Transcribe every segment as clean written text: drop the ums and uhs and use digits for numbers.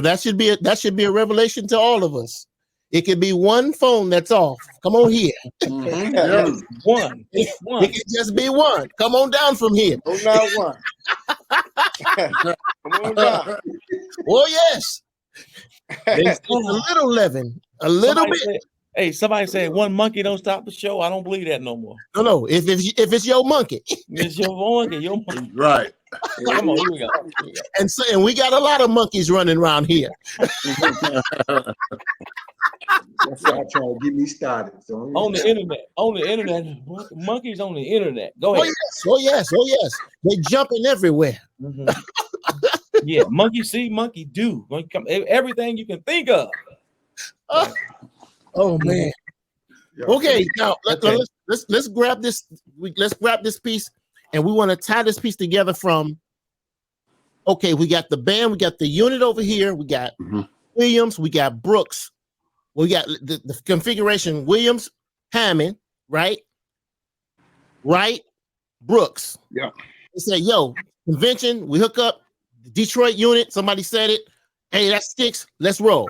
That should be a revelation to all of us. It could be one phone that's off. Come on here. One. It can just be one. Come on down from here. Oh, not one. Come on down. Oh yes. It's a little leaven, a little bit. Somebody said one monkey don't stop the show. I don't believe that no more. No. If it's your monkey, it's your monkey. Right. Come on, here we go. And we got a lot of monkeys running around here. That's why I try to get me started. So on the internet, monkeys on the internet. Go ahead. Oh yes. They jumping everywhere. Mm-hmm. Yeah, monkey see, monkey do. Everything you can think of. Oh man. Okay, now let's grab this. Let's grab this piece, and we want to tie this piece together from. Okay, we got the band, we got the unit over here, we got Williams, we got Brooks, we got the configuration Williams, Hammond, right, Brooks. Yeah. They say, yo, convention, we hook up the Detroit unit. Somebody said it. Hey, that sticks. Let's roll.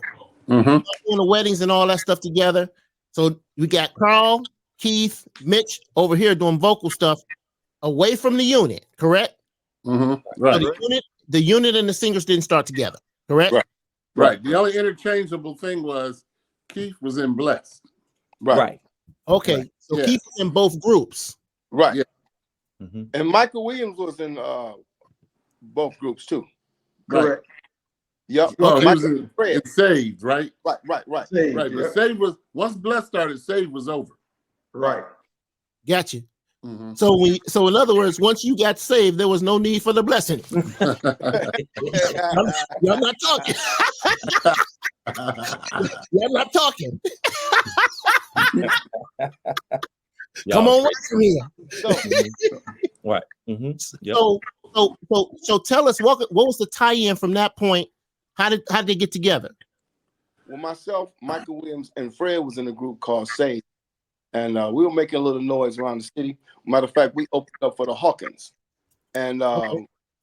Doing the weddings and all that stuff together. So we got Carl, Keith, Mitch over here doing vocal stuff away from the unit, correct? Right. So the unit and the singers didn't start together, correct? Right. The only interchangeable thing was Keith was in Blessed. Right. Okay. Right. So Keith was in both groups. Right. Yeah. And Michael Williams was in both groups too. Correct. Yep. Well, he was in Saved, right? Right. Saved, right. But Saved was once Blessed started, Saved was over. Right. Got you. So in other words, once you got saved, there was no need for the blessing. Y'all not talking. Y'all not talking. Come on, right from here. Right. Yep. So tell us what was the tie-in from that point? How did they get together? Well, myself, Michael Williams, and Fred was in a group called Save. And we were making a little noise around the city. Matter of fact, we opened up for the Hawkins. And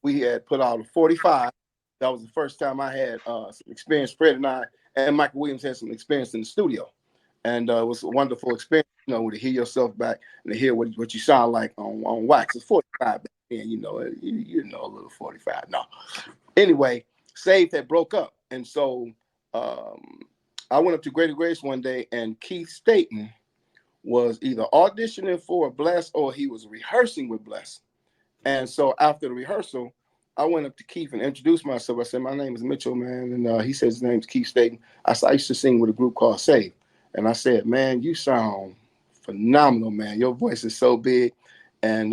we had put out a 45. That was the first time I had some experience. Fred and I and Michael Williams had some experience in the studio. And it was a wonderful experience, to hear yourself back and to hear what you sound like on wax. It's 45 back then, you know a little 45. No. Anyway, Save had broke up. And so I went up to Greater Grace one day, and Keith Staten was either auditioning for Bless or he was rehearsing with Bless. And so after the rehearsal, I went up to Keith and introduced myself. I said, my name is Mitchell, man. And he said his name's Keith Staten. I said, I used to sing with a group called Save. And I said, man, you sound phenomenal, man. Your voice is so big. And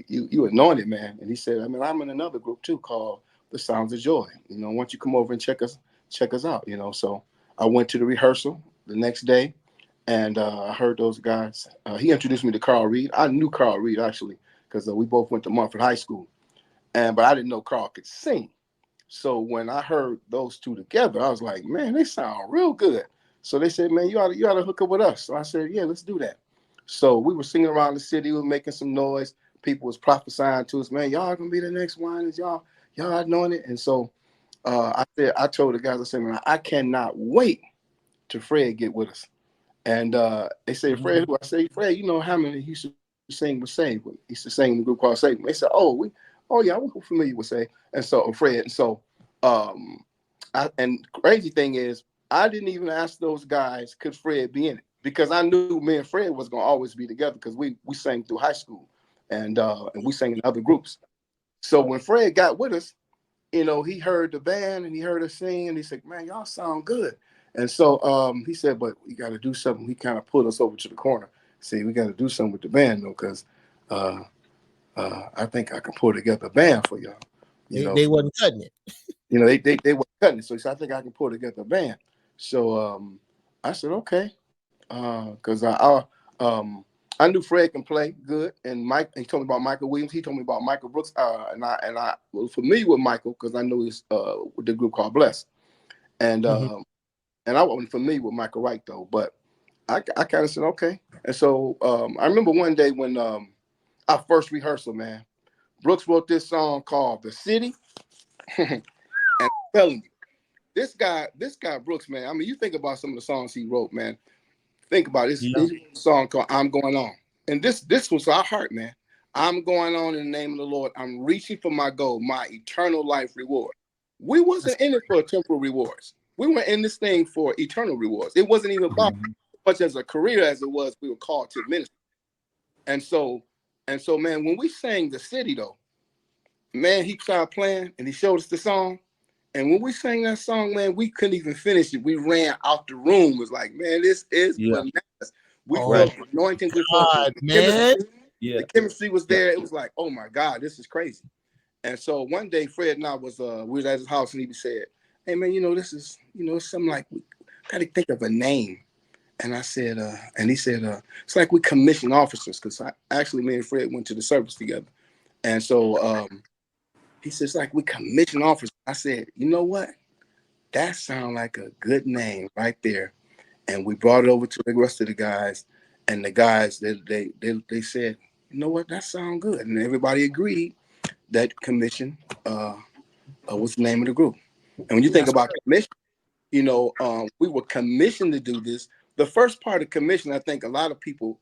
you anointed, man. And he said, I'm in another group too called The Sounds of Joy. Why don't you come over and check us out, So I went to the rehearsal the next day. And I heard those guys. He introduced me to Carl Reed. I knew Carl Reed, actually, because we both went to Mumford High School. But I didn't know Carl could sing. So when I heard those two together, I was like, man, they sound real good. So they said, man, you ought to hook up with us. So I said, yeah, let's do that. So we were singing around the city. We were making some noise. People was prophesying to us, man, y'all going to be the next Winans. Y'all anointed. And so I told the guys, I said, man, I cannot wait till Fred get with us. And they say, Fred, who? I say, Fred, Hammond, he used to sing with Save. He used to sing in the group called Save. They said, yeah, we're familiar with Save. And so Fred, and so, and crazy thing is, I didn't even ask those guys, could Fred be in it? Because I knew me and Fred was going to always be together because we sang through high school and we sang in other groups. So when Fred got with us, he heard the band and he heard us sing and he said, man, y'all sound good. And so he said, but we got to do something. He kind of pulled us over to the corner. See, we got to do something with the band, though, because I think I can pull together a band for y'all. They wasn't cutting it. They weren't cutting it. So he said, I think I can pull together a band. So I said, okay. Because I knew Fred can play good. And Mike, he told me about Michael Williams. He told me about Michael Brooks. And I was familiar with Michael because I knew his with the group called Bless. And I wasn't familiar with Michael Wright, though, but I kind of said, okay. And so I remember one day when our first rehearsal, man, Brooks wrote this song called The City. And I'm telling you, this guy Brooks, man. I mean, you think about some of the songs he wrote, man. Think about it. Yeah. His song called "I'm Going On," and this was our heart, man. I'm going on in the name of the Lord. I'm reaching for my goal, my eternal life reward. We wasn't in it for temporal rewards. We were in this thing for eternal rewards. It wasn't even about much as a career as it was we were called to ministry. And so, man, when we sang The City, though, man, he started playing and he showed us the song. And when we sang that song, man, we couldn't even finish it. We ran out the room. It was like, man, this is bananas. We felt the anointing. We felt the chemistry was there. It was like, oh my God, this is crazy. And so one day, Fred and I we was at his house, and he said, "Hey man, this is something like we got to think of a name." And I said, and he said, it's like we commission officers, because actually me and Fred went to the service together. And so he says, like we commission officers. I said, you know what? That sounds like a good name right there. And we brought it over to the rest of the guys, and the guys they said, you know what? That sounds good. And everybody agreed that commission was the name of the group. And when you think about commission, we were commissioned to do this. The first part of commission, I think a lot of people,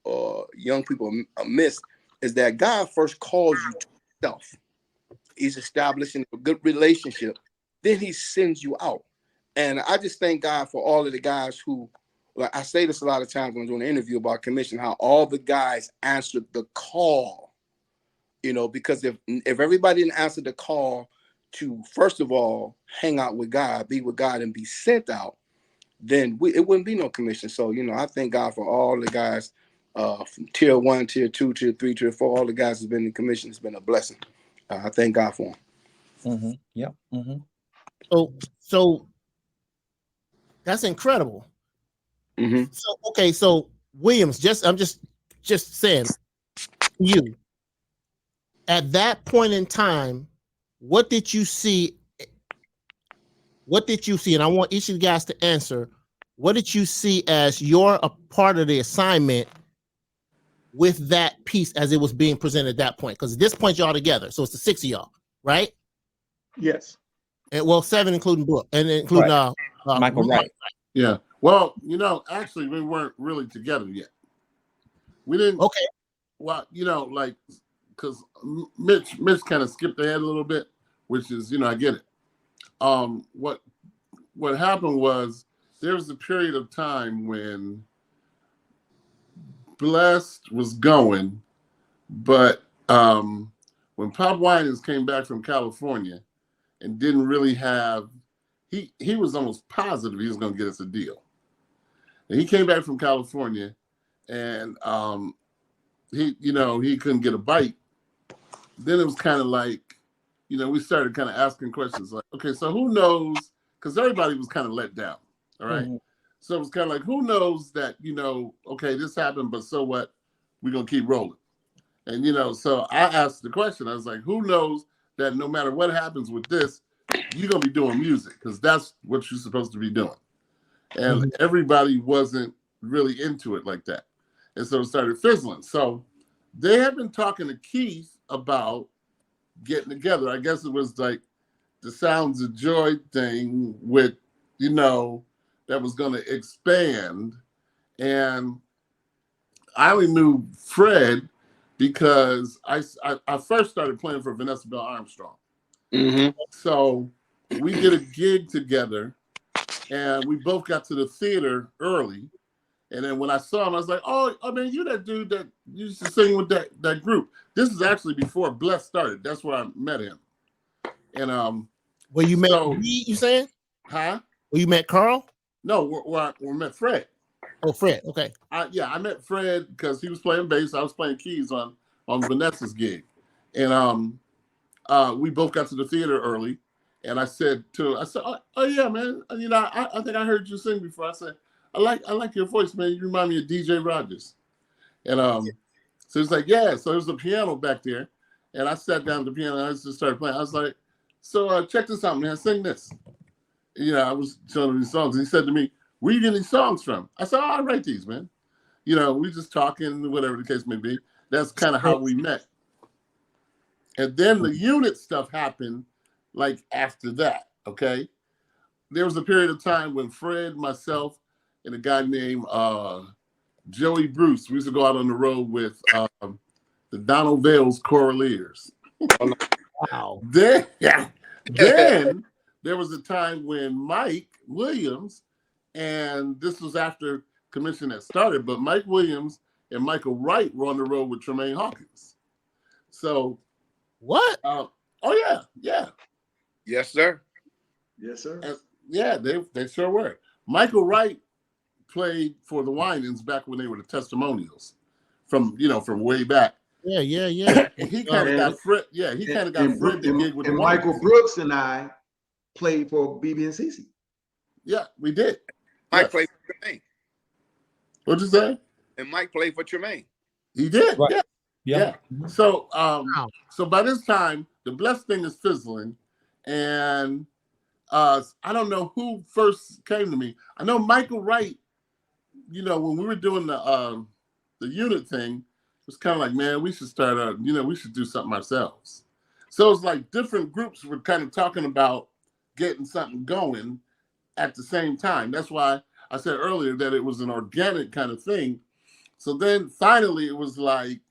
young people miss, is that God first calls you to himself. He's establishing a good relationship. Then he sends you out. And I just thank God for all of the guys who, like I say this a lot of times when I'm doing an interview about commission, how all the guys answered the call. Because if everybody didn't answer the call to, first of all, hang out with God, be with God, and be sent out, then it wouldn't be no commission. So, I thank God for all the guys from tier 1, tier 2, tier 3, tier 4, all the guys who've been in commission. It's been a blessing. I thank God for them. Yeah. So that's incredible. So Williams, I'm just saying, you at that point in time, what did you see? And I want each of you guys to answer. What did you see as a part of the assignment with that piece as it was being presented at that point? Because at this point, y'all together. So it's the 6 of y'all, right? Yes. And 7, including Brooke, and including Michael Wright. Yeah. Well, actually, we weren't really together yet. We didn't. Okay. Well, because Mitch kind of skipped ahead a little bit, which is, I get it. What happened was there was a period of time when Blessed was going, but when Pop Winans came back from California and didn't really have, he was almost positive he was going to get us a deal. And he came back from California, and he couldn't get a bite. Then it was kind of like, we started kind of asking questions like, okay, so who knows? Because everybody was kind of let down. All right. So it was kind of like, who knows that, okay, this happened, but so what? We're going to keep rolling. And, so I asked the question, I was like, who knows that no matter what happens with this, you're going to be doing music, because that's what you're supposed to be doing. And everybody wasn't really into it like that. And so it started fizzling. So they had been talking to Keith about getting together. I guess it was like the Sounds of Joy thing with, that was going to expand. And I only knew Fred because I first started playing for Vanessa Bell Armstrong. So we did a gig together, and we both got to the theater early. And then when I saw him, I was like, oh, I mean, you're that dude that used to sing with that group. This is actually before Bless started. That's where I met him. And where you met Reed, you saying? Huh? Where you met Carl? No, we met Fred. Oh, Fred. Okay. I met Fred because he was playing bass. I was playing keys on Vanessa's gig. And we both got to the theater early. And I said to him, oh yeah, man. I think I heard you sing before. I said, I like your voice, man. You remind me of DJ Rogers. And so he's like, yeah. So there's a piano back there. And I sat down at the piano and I just started playing. I was like, so check this out, man. Sing this. I was showing him these songs. And he said to me, where you getting these songs from? I said, I write these, man. We just talking, whatever the case may be. That's kind of how we met. And then the unit stuff happened like after that, okay? there was a period of time when Fred, myself, and a guy named Joey Bruce, we used to go out on the road with the Donald Vale's Choraleers. Wow. Then there was a time when Mike Williams, and this was after commission had started, but Mike Williams and Michael Wright were on the road with Tremaine Hawkins. So what? Oh yeah. Yes, sir. Yes, sir. Yeah, they sure were. Michael Wright played for the Winans back when they were the Testimonials, from way back. Yeah. And he kind of got Fred. Yeah, he kind of got Fred to gig with the Winans. Michael Brooks and I played for BB and CC. Yeah, we did. Mike played for Tremaine. What'd you say? And Mike played for Tremaine. He did. Right. Yeah. So so by this time, the Blessed Thing is fizzling, and I don't know who first came to me. I know Michael Wright. When we were doing the unit thing, it was kind of like, man, we should start we should do something ourselves. So it's like different groups were kind of talking about getting something going at the same time. That's why I said earlier that it was an organic kind of thing. So then finally it was like,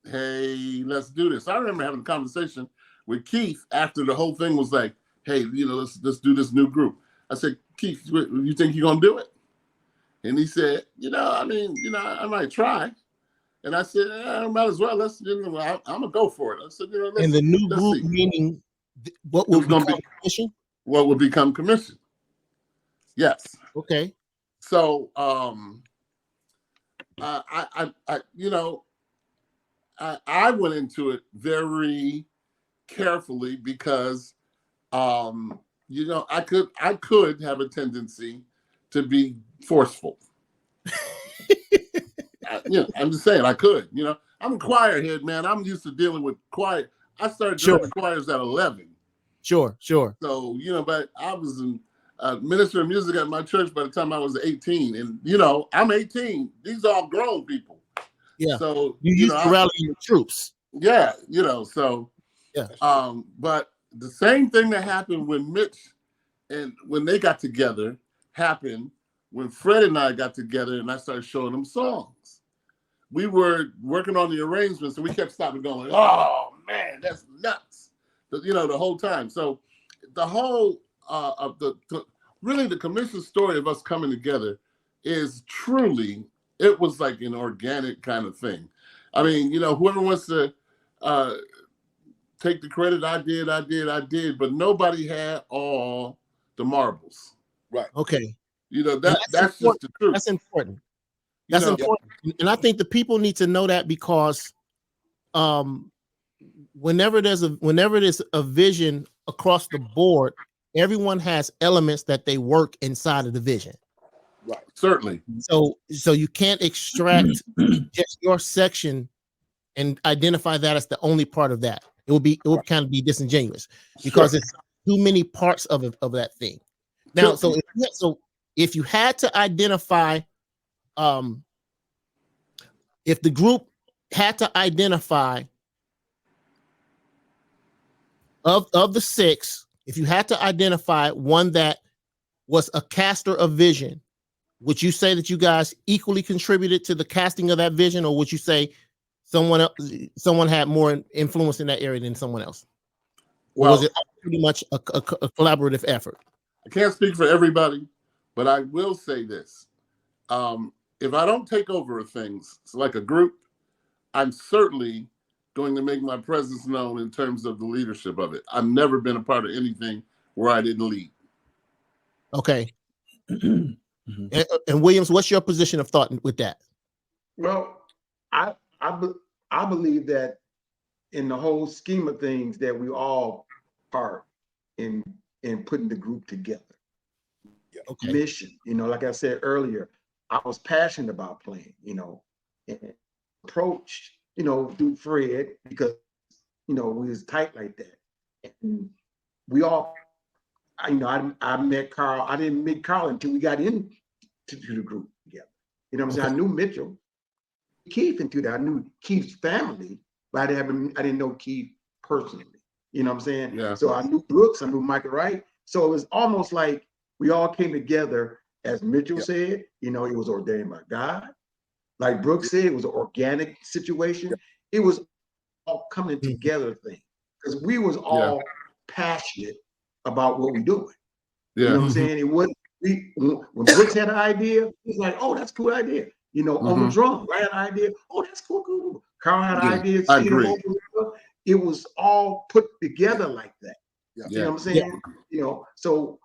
hey, let's do this. I remember having a conversation with Keith after the whole thing was like, hey, let's do this new group. I said, Keith, you think you're gonna do it? And he said, I might try. And I said, might as well. I'm gonna go for it. I said, and the new group meaning what will become commission? What will become commission? Yes. Okay. So I went into it very carefully because I could have a tendency to be forceful. I'm just saying I could. I'm a choir head, man. I'm used to dealing with choir. I started doing choirs at 11. Sure. So but I was a minister of music at my church by the time I was 18, and I'm 18. These are all grown people. Yeah. So you used to rally your troops. Yeah. So yeah. But the same thing that happened when Mitch and when they got together happened when Fred and I got together, and I started showing them songs. We were working on the arrangements, and we kept stopping going, oh man, that's nuts. The whole time. So the whole really the commission story of us coming together is truly, it was like an organic kind of thing. I mean, whoever wants to take the credit, I did, but nobody had all the marbles. Right. Okay. That's just the truth. That's important. That's important. And I think the people need to know that because whenever there's a vision across the board, everyone has elements that they work inside of the vision. Right. Certainly. So you can't extract just your section and identify that as the only part of that. It would kind of be disingenuous because it's too many parts of that thing. Now, so if you had to identify, if the group had to identify of the six, if you had to identify one that was a caster of vision, would you say that you guys equally contributed to the casting of that vision, or would you say someone had more influence in that area than someone else? Or was it pretty much a collaborative effort? I can't speak for everybody, but I will say this. If I don't take over things like a group, I'm certainly going to make my presence known in terms of the leadership of it. I've never been a part of anything where I didn't lead. Okay. And Williams, what's your position of thought with that? Well, I believe that in the whole scheme of things that we all part in putting the group together. Okay. Mission, like I said earlier, I was passionate about playing, and approached, through Fred because, we was tight like that. And we all, I met Carl. I didn't meet Carl until we got into the group together. What I'm saying? I knew Mitchell, Keith into that. I knew Keith's family, but I didn't know Keith personally. You know what I'm saying? Yeah. So I knew Brooks, I knew Michael Wright. So it was almost like we all came together, as Mitchell said, it was ordained by God. Like Brooks said, it was an organic situation. It was all coming together thing. Because we was all passionate about what we're doing. Yeah. You know what I'm saying? It wasn't, when Brooks had an idea, he's like, oh, that's a cool idea. On the drum, I had an idea. Oh, that's cool. Carl had an idea. I agree. It was all put together like that. Yeah. You know what I'm saying? So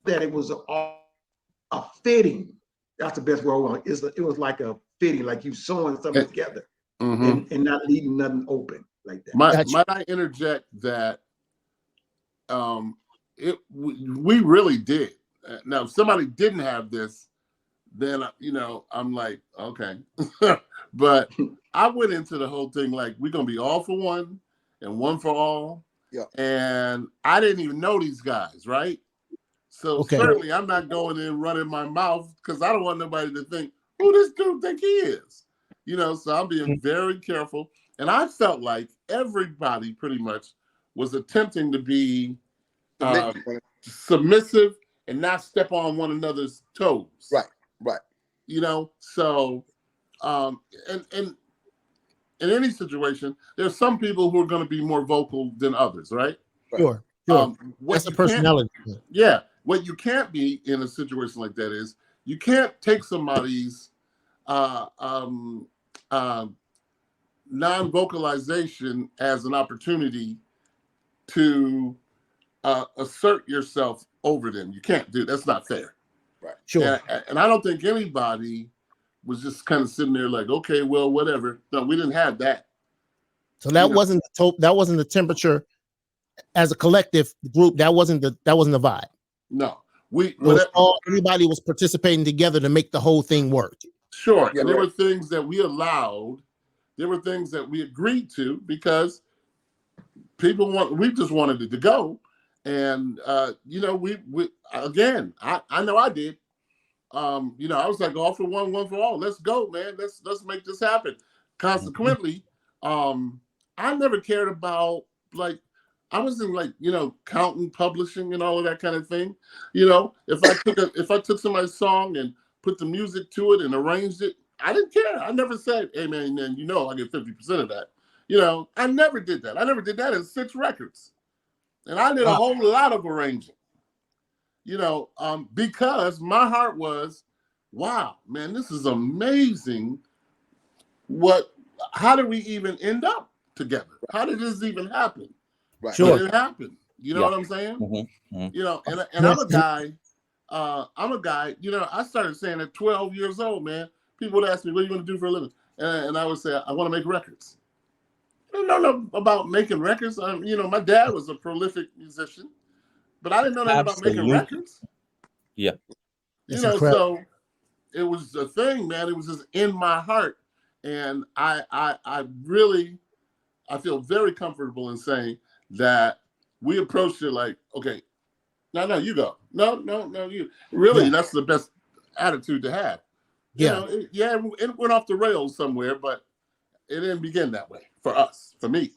that it was a fitting. That's the best word. It was like a fitting, like you sewing something together and not leaving nothing open like that. Might I interject that we really did. Now, if somebody didn't have this, then I'm like, okay. But I went into the whole thing like we're gonna be all for one and one for all. Yeah. And I didn't even know these guys, right? So certainly I'm not going in running my mouth because I don't want nobody to think who this dude think he is. So I'm being very careful. And I felt like everybody pretty much was attempting to be submissive and not step on one another's toes. Right. So and in any situation, there's some people who are going to be more vocal than others, right? Sure. That's a personality. Yeah. What you can't be in a situation like that is you can't take somebody's non-vocalization as an opportunity to assert yourself over them. You can't do that's not fair. Right. Sure. And I don't think anybody was just kind of sitting there like, okay, well, whatever. No, we didn't have that. So that wasn't the temperature as a collective group. That wasn't the vibe. No, everybody was participating together to make the whole thing work. Sure. And there were things that we allowed. There were things that we agreed to because we just wanted it to go. And, we again, I know I did. I was like, all for one for all. Let's go, man. Let's make this happen. Consequently, I never cared about I wasn't counting, publishing, and all of that kind of thing. If I took somebody's song and put the music to it and arranged it, I didn't care. I never said, hey man, I get 50% of that. I never did that. I never did that in 6 records. And I did a whole lot of arranging, because my heart was, wow, man, this is amazing. How did we even end up together? How did this even happen? Right. Sure. It happened. You know what I'm saying? And I'm a guy, I started saying at 12 years old, man, people would ask me, what are you going to do for a living? And I would say, I want to make records. I didn't know about making records. My dad was a prolific musician, but I didn't know nothing about making records. Yeah. So it was a thing, man. It was just in my heart. And I feel very comfortable in saying that we approached it like, okay, no, you go. No, you. Really, that's the best attitude to have. It went off the rails somewhere, but it didn't begin that way for us, for me.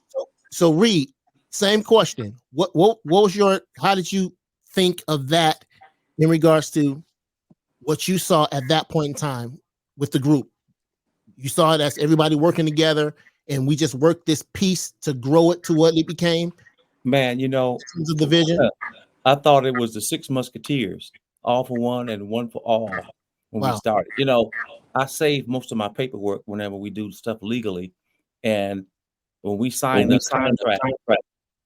So Reed, same question. What was how did you think of that in regards to what you saw at that point in time with the group? You saw it as everybody working together and we just worked this piece to grow it to what it became? Man, the vision. I thought it was the 6 Musketeers, all for one and one for all when we started. I save most of my paperwork whenever we do stuff legally. And when we signed the contract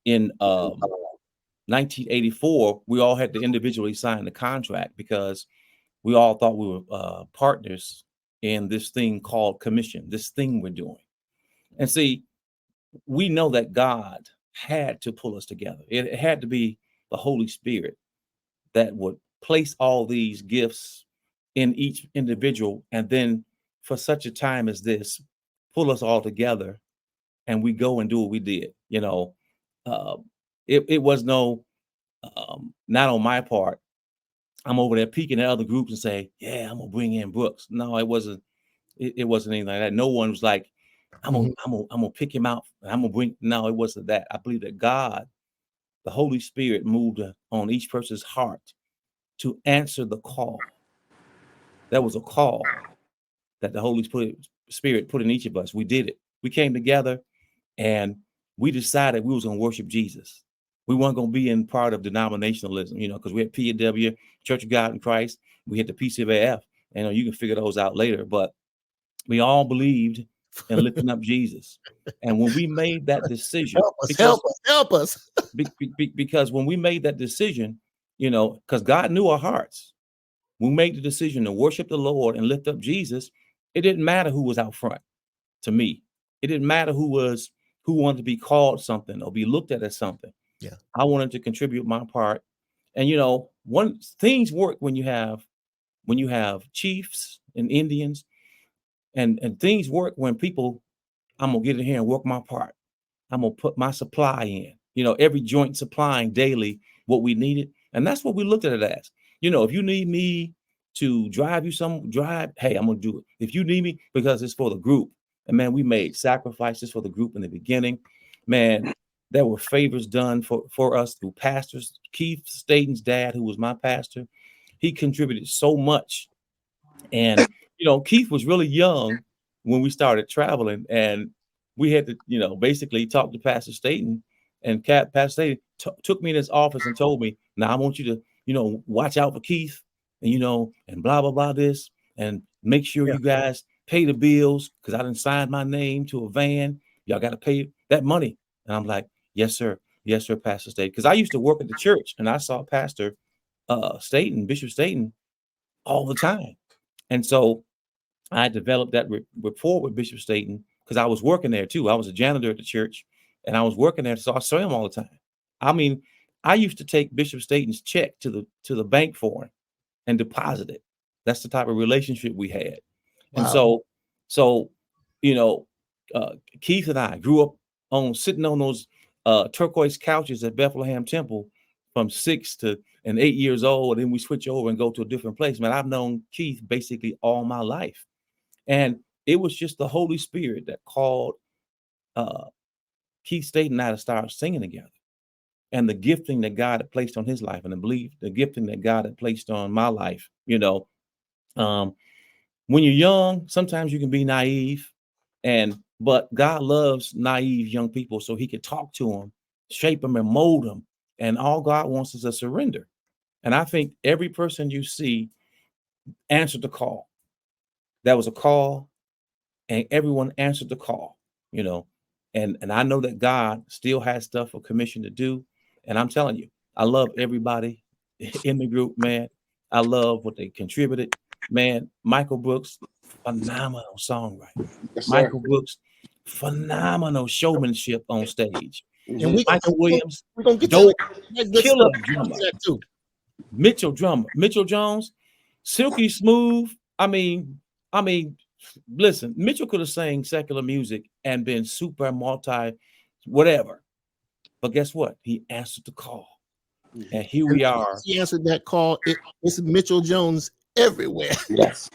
in 1984, we all had to individually sign the contract because we all thought we were partners in this thing called commission, this thing we're doing. And see, we know that God had to pull us together. It had to be the Holy Spirit that would place all these gifts in each individual, and then for such a time as this, pull us all together and we go and do what we did. It was not on my part. I'm over there peeking at other groups and say, yeah, I'm gonna bring in Brooks. No, it wasn't anything like that. No one was like, I'm gonna pick him out. I'm gonna bring. No, it wasn't that. I believe that God the Holy Spirit moved on each person's heart to answer the call. That was a call that the Holy Spirit put in each of us. We did it. We came together and we decided we was going to worship Jesus. We weren't going to be in part of denominationalism, because we had PW, Church of God in Christ. We had the PCVF. And you can figure those out later. But we all believed in lifting up Jesus. And when we made that decision, help us. Because when we made that decision, because God knew our hearts, we made the decision to worship the Lord and lift up Jesus. It didn't matter who was out front. To me, it didn't matter who wanted to be called something or be looked at as something. Yeah, I wanted to contribute my part. And things work when you have chiefs and Indians, and things work when people. I'm gonna get in here and work my part. I'm gonna put my supply in. Every joint supplying daily what we needed, and that's what we looked at it as. If you need me to drive, hey, I'm gonna do it. If you need me, because it's for the group. And man, we made sacrifices for the group in the beginning. Man, there were favors done for us through pastors. Keith Staten's dad, who was my pastor, he contributed so much. And Keith was really young when we started traveling, and we had to basically talk to Pastor Staten. And Pastor Staten took me in his office and told me, now I want you to watch out for Keith, and blah blah blah this, and make sure you guys pay the bills, because I didn't sign my name to a van. Y'all got to pay that money. And I'm like, yes sir, Pastor Staten, because I used to work at the church and I saw Pastor Staten, Bishop Staten, all the time. And so I developed that rapport with Bishop Staten, because I was working there too. I was a janitor at the church and I was working there. So I saw him all the time. I mean, I used to take Bishop Staten's check to the bank for him and deposit it. That's the type of relationship we had. Wow. And so Keith and I grew up sitting on those turquoise couches at Bethlehem Temple from 6 to 8 years old, and then we switch over and go to a different place. Man, I've known Keith basically all my life, and it was just the Holy Spirit that called Keith Staten and I to start singing together, and the gifting that God had placed on his life, and the gifting that God had placed on my life. When you're young, sometimes you can be naive, but God loves naive young people, so he could talk to them, shape them, and mold them. And all God wants is a surrender. And I think every person you see answered the call. That was a call, and everyone answered the call, and I know that God still has stuff for commission to do. And I'm telling you, I love everybody in the group, man. I love what they contributed. Man, Michael Brooks, phenomenal songwriter. Yes, Michael Brooks, phenomenal showmanship on stage. And Michael Williams, we're gonna get dope, to killer drummer. too. Mitchell Jones, silky smooth. I mean, listen, Mitchell could have sang secular music and been super multi whatever. But guess what? He answered the call. And here we are. He answered that call. It's Mitchell Jones everywhere. Yes.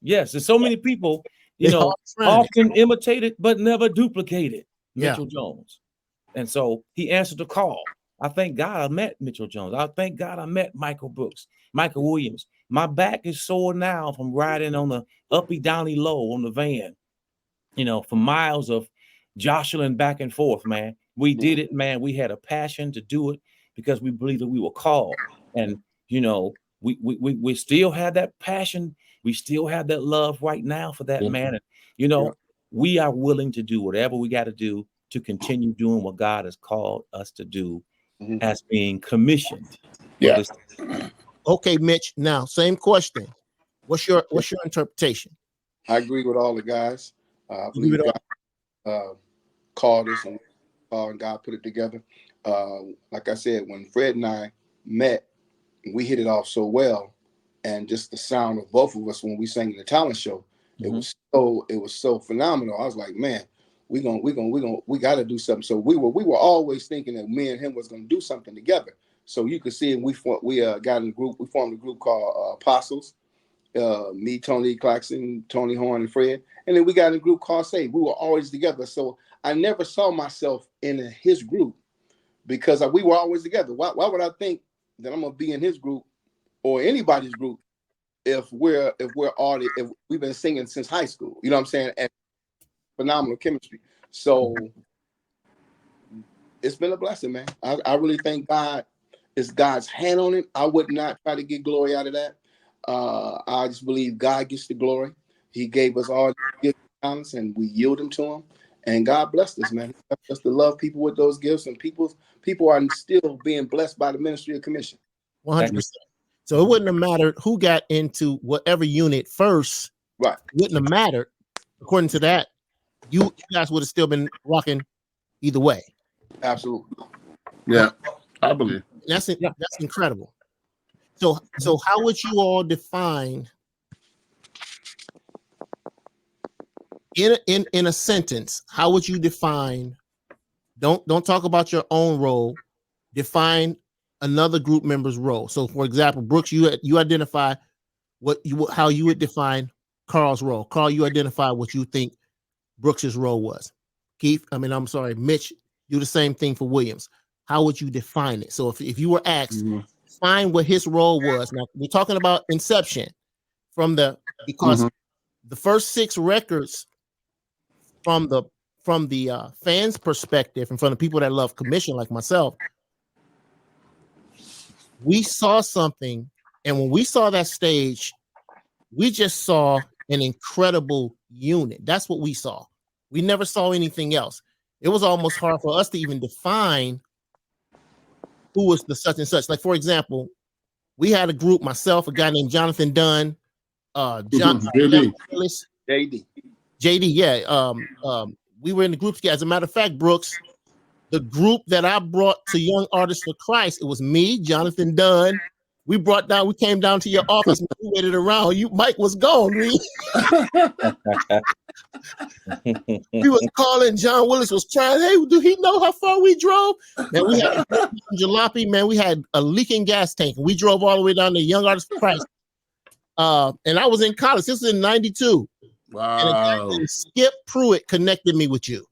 There's so many people, often imitated but never duplicated Mitchell Jones. And so he answered the call. I thank God I met Mitchell Jones. I thank God I met Michael Brooks, Michael Williams. My back is sore now from riding on the uppy downy low on the van, for miles of jostling back and forth, man. We did it, man. We had a passion to do it because we believed that we were called. And, we still have that passion. We still have that love right now for that man. And, we are willing to do whatever we got to do to continue doing what God has called us to do as being commissioned. Yeah. Okay, Mitch. Now, same question. What's your interpretation? I agree with all the guys. I believe God called us and God put it together. Like I said, when Fred and I met, we hit it off so well, and just the sound of both of us when we sang in the talent show, it was so phenomenal. I was like, man, we got to do something. So we were always thinking that me and him was going to do something together. So you could see, and we got in a group. We formed a group called Apostles. Me, Tony Claxton, Tony Horn, and Fred, and then we got in a group called Save. We were always together. So I never saw myself in his group, because we were always together. Why would I think that I'm gonna be in his group or anybody's group if we've been singing since high school? You know what I'm saying? And phenomenal chemistry. So it's been a blessing, man. I really thank God. It's God's hand on it. I would not try to get glory out of that. I just believe God gets the glory. He gave us all gifts and talents, and we yield them to him. And God blessed us, man. He blessed us to love people with those gifts, and people are still being blessed by the ministry of commission. 100%. So it wouldn't have mattered who got into whatever unit first. Right. It wouldn't have mattered. According to that, you guys would have still been rocking either way. Absolutely. Yeah, I believe. That's incredible. So how would you all define in a sentence? How would you define? Don't talk about your own role. Define another group member's role. So, for example, Brooks, you identify how you would define Carl's role. Carl, you identify what you think Brooks's role was. Keith, Mitch, do the same thing for Williams. How would you define it? So if you were asked, find what his role was. Now we're talking about Inception because the first 6 records from the fans' perspective and from the people that love commission like myself, we saw something, and when we saw that stage, we just saw an incredible unit. That's what we saw. We never saw anything else. It was almost hard for us to even define who was the such and such. Like, for example, we had a group, myself, a guy named Jonathan Dunn, JD. We were in the group together. As a matter of fact, Brooks, the group that I brought to Young Artists for Christ, it was me, Jonathan Dunn. We came down to your office and we waited around. Mike was gone, Reed. We was calling. John Willis was trying. Hey, do he know how far we drove? Man, we had jalopy. Man, we had a leaking gas tank. We drove all the way down to Young Artists for Christ. And I was in college. This was in '92. Wow. And Skip Pruitt connected me with you.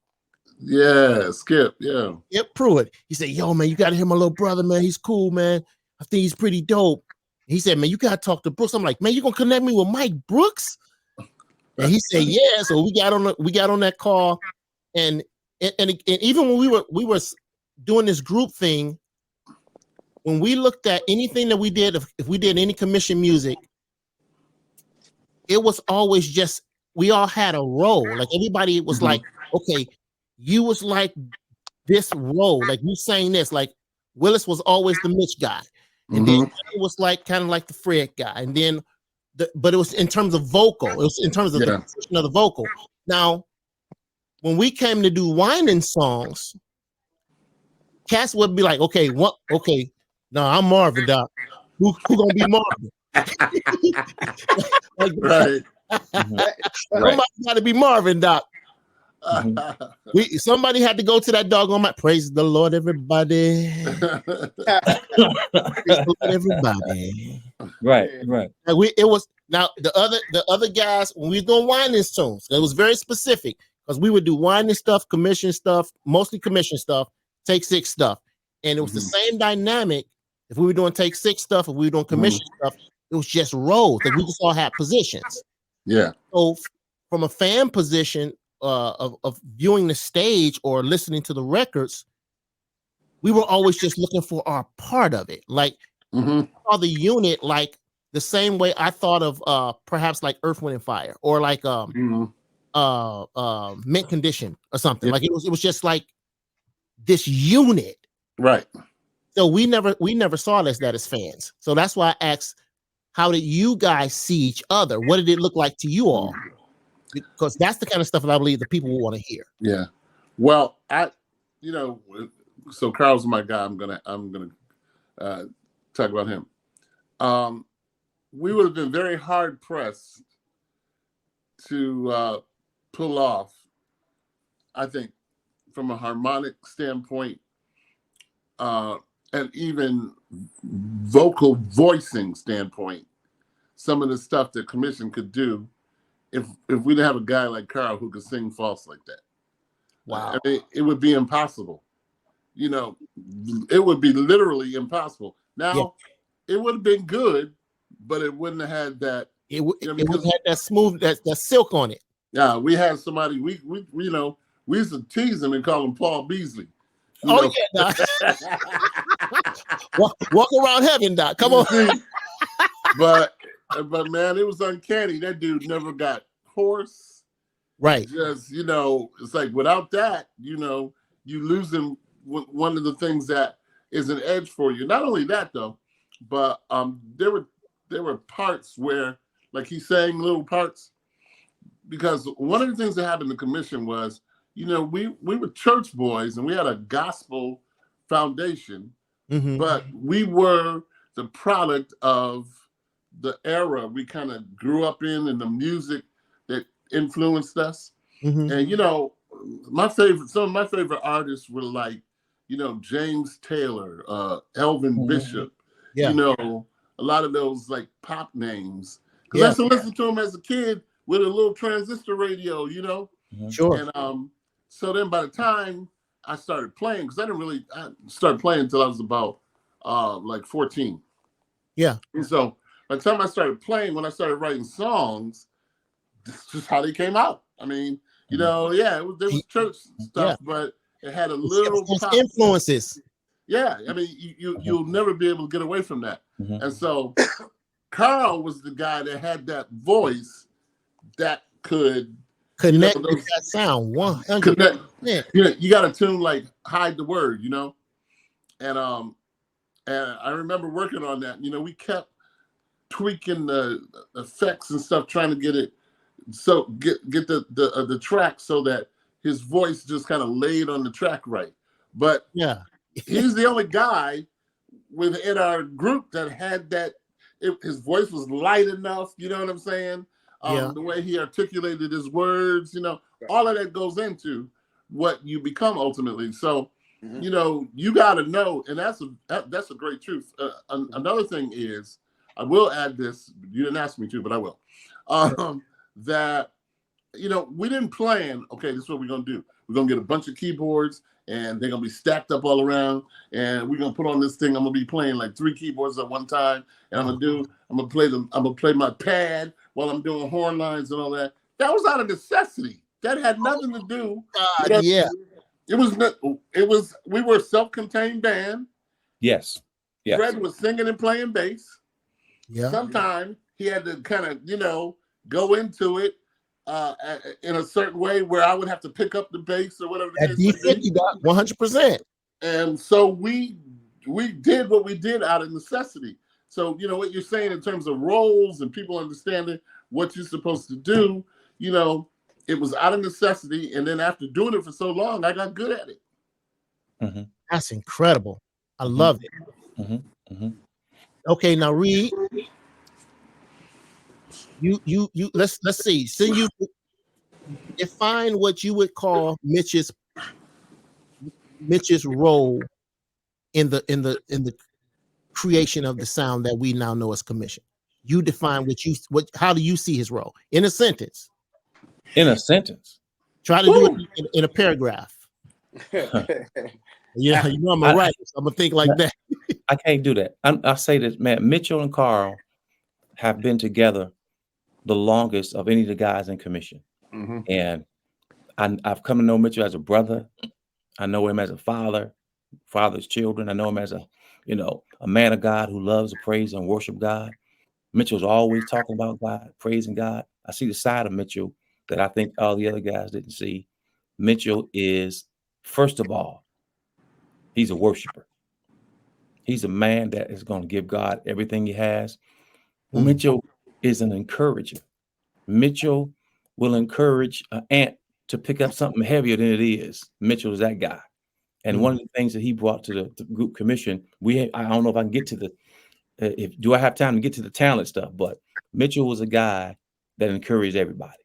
Yeah, Skip. Yeah. Skip Pruitt. He said, "Yo, man, you got to hear my little brother, man. He's cool, man. I think he's pretty dope." He said, "Man, you got to talk to Brooks." I'm like, "Man, you gonna connect me with Mike Brooks?" And he said, "Yeah." So we got on that call, and even when we were doing this group thing, when we looked at anything that we did, if we did any commission music, it was always just we all had a role. Like everybody was like, "Okay, you was like this role, like you sang this." Like Willis was always the Mitch guy, and then it was like kind of like the Fred guy, and then. But it was in terms of vocal. It was in terms of the position of the vocal. Now, when we came to do whining songs, cats would be like, "Okay, what? Okay, no, I'm Marvin, Doc. Who gonna be Marvin?" Like, Right. Somebody got to be Marvin, Doc. Somebody had to go to that doggone mic. Praise the Lord, everybody. Praise the Lord, everybody. Right. It was now the other guys when we was doing whining songs. It was very specific because we would do whining stuff, commission stuff, mostly commission stuff, Take 6 stuff, and it was the same dynamic. If we were doing Take 6 stuff, if we were doing commission stuff, it was just roles that we just all had positions. Yeah. So from a fan position of viewing the stage or listening to the records, we were always just looking for our part of it. Like saw the unit like the same way I thought of perhaps like Earth, Wind and Fire or like Mint Condition or something. Like it was just like this unit. Right. So we never saw that as fans. So that's why I asked, how did you guys see each other? What did it look like to you all? Because that's the kind of stuff that I believe the people will want to hear. Yeah. Well, so Carl's my guy. I'm gonna talk about him. We would have been very hard pressed to pull off, I think, from a harmonic standpoint, and even vocal voicing standpoint, some of the stuff that commission could do if we didn't have a guy like Carl who could sing false like that. Wow. I mean, it would be impossible. you know, it would be literally impossible. Now, it would have been good, but it wouldn't have had that. It would have had that smooth, that silk on it. Yeah, we had somebody, we you know, we used to tease him and call him Paul Beasley. Yeah, walk around heaven, Doc. Come on. See, but man, it was uncanny. That dude never got hoarse. Right. Just, you know, it's like without that, you know, you losing one of the things that is an edge for you. Not only that though, but there were parts where, like, he sang little parts, because one of the things that happened in the commission was, you know, we were church boys and we had a gospel foundation, but we were the product of the era we kind of grew up in and the music that influenced us. And, you know, some of my favorite artists were like, you know, James Taylor, Elvin Bishop, you know, a lot of those like pop names. Because I used to listen to them as a kid with a little transistor radio, you know? Sure. And so then by the time I started playing, because I started playing until I was about like 14. Yeah. And so by the time I started playing, when I started writing songs, this is just how they came out. I mean, you know, there was church stuff, but it had a little pop influences. Yeah, I mean, you'll never be able to get away from that. And so Carl was the guy that had that voice that could connect with that sound 100%. You got a tune like Hide the Word, you know? And I remember working on that. You know, we kept tweaking the effects and stuff, trying to get it so get the track so that his voice just kind of laid on the track right. But he's the only guy within our group that had that. His voice was light enough, you know what I'm saying? The way he articulated his words, you know, all of that goes into what you become ultimately. So, you know, you got to know, and that's a great truth. Another thing is, I will add this. You didn't ask me to, but I will. That, you know, we didn't plan, okay, this is what we're going to do. We're going to get a bunch of keyboards, and they're going to be stacked up all around, and we're going to put on this thing. I'm going to be playing like 3 keyboards at one time, and I'm going to play my pad while I'm doing horn lines and all that. That was out of necessity. That had nothing to do. We were a self-contained band. Yes. Fred was singing and playing bass. Yeah. Sometimes he had to kind of, you know, go into it in a certain way where I would have to pick up the bass or whatever. At D50, 100%. And so we did what we did out of necessity. So, you know, what you're saying in terms of roles and people understanding what you're supposed to do, you know, it was out of necessity. And then after doing it for so long, I got good at it. That's incredible. I love it. Okay, now Reed, you let's see. So you define what you would call Mitch's role in the creation of the sound that we now know as commission. You define how do you see his role in a sentence? In a sentence. Try to do it in a paragraph. Yeah, you know I'm a writer, so I'm gonna think like that. I can't do that. I say this, man. Mitchell and Carl have been together the longest of any of the guys in commission, and I've come to know Mitchell as a brother. I know him as a father's children. I know him as a man of God who loves to praise and worship God. Mitchell's always talking about God, praising God. I see the side of Mitchell that I think all the other guys didn't see. Mitchell is, first of all, he's a worshiper. He's a man that is going to give God everything he has. Mitchell is an encourager. Mitchell will encourage an ant to pick up something heavier than it is. Mitchell is that guy. And one of the things that he brought to the group commission, I don't know if I can get to do I have time to get to the talent stuff, but Mitchell was a guy that encouraged everybody.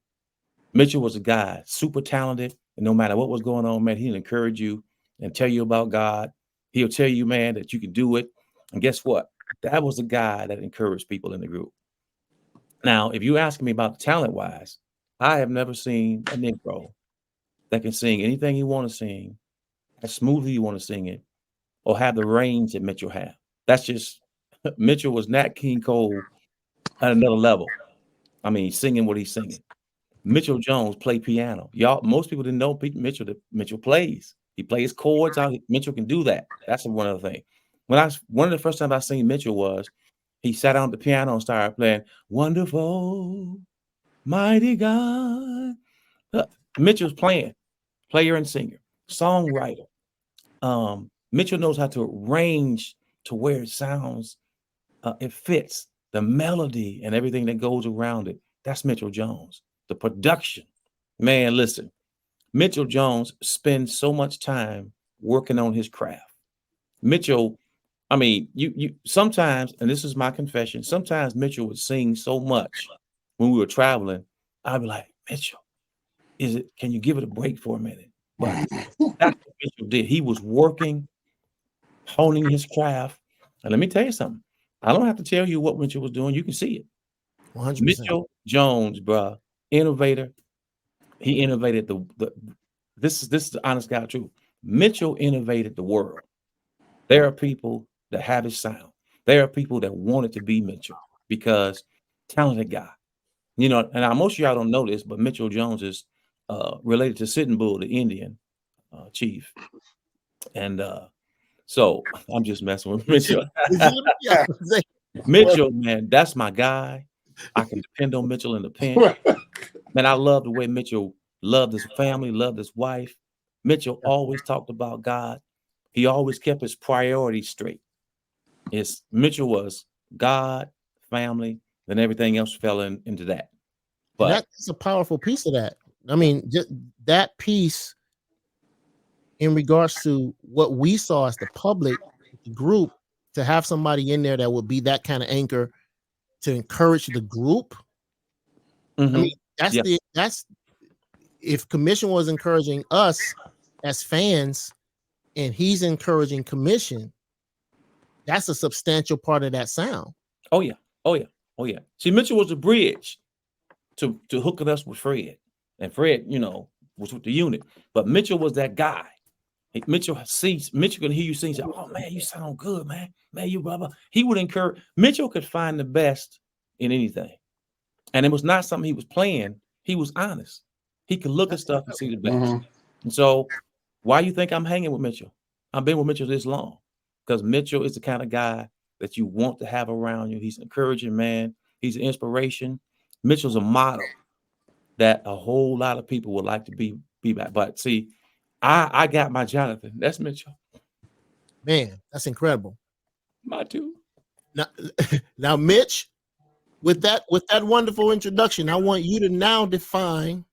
Mitchell was a guy, super talented, and no matter what was going on, man, he'll encourage you and tell you about God. He'll tell you, man, that you can do it. And guess what? That was a guy that encouraged people in the group. Now, if you ask me about talent-wise, I have never seen a Negro that can sing anything he want to sing as smoothly you want to sing it, or have the range that Mitchell had. That's just Mitchell was Nat King Cole at another level. I mean, singing what he's singing. Mitchell Jones played piano. Y'all, most people didn't know Mitchell. That Mitchell plays. He plays chords out. Mitchell can do that. That's one other thing. One of the first times I seen Mitchell was he sat down at the piano and started playing "Wonderful, Mighty God." Mitchell's player and singer, songwriter. Mitchell knows how to arrange to where it sounds, it fits the melody and everything that goes around it. That's Mitchell Jones. The production, man. Listen, Mitchell Jones spends so much time working on his craft. Mitchell, I mean, you sometimes, and this is my confession, sometimes Mitchell would sing so much when we were traveling, I'd be like, Mitchell, can you give it a break for a minute? But that's what Mitchell did. He was working, honing his craft. And let me tell you something. I don't have to tell you what Mitchell was doing. You can see it. 100%. Mitchell Jones, bruh, innovator. He innovated this is the honest God truth. Mitchell innovated the world. There are people that have his sound. There are people that wanted to be Mitchell because talented guy. You know, and most of y'all don't know this, but Mitchell Jones is related to Sitting Bull, the Indian chief. And so I'm just messing with Mitchell. Mitchell, man, that's my guy. I can depend on Mitchell in the pinch. Man, I love the way Mitchell loved his family, loved his wife. Mitchell always talked about God. He always kept his priorities straight. Mitchell was God, family, and everything else fell into that. But that's a powerful piece of that. I mean, just that piece in regards to what we saw as the public, the group, to have somebody in there that would be that kind of anchor to encourage the group. I mean, that's if Commission was encouraging us as fans and he's encouraging Commission, that's a substantial part of that sound. Oh yeah. See, Mitchell was a bridge to hooking us with Fred. And Fred, was with the unit. But Mitchell was that guy. Mitchell can hear you sing, say, oh man, you sound good, man. Man, you brother. He would encourage. Mitchell could find the best in anything. And it was not something he was playing. He was honest. He could look at stuff and see the best. Mm-hmm. And so why you think I'm hanging with Mitchell? I've been with Mitchell this long because Mitchell is the kind of guy that you want to have around you. He's an encouraging man. He's an inspiration. Mitchell's a model that a whole lot of people would like to be back. But see, I got my Jonathan. That's Mitchell. Man, that's incredible. My too. Now, Mitch, with that wonderful introduction, I want you to now define,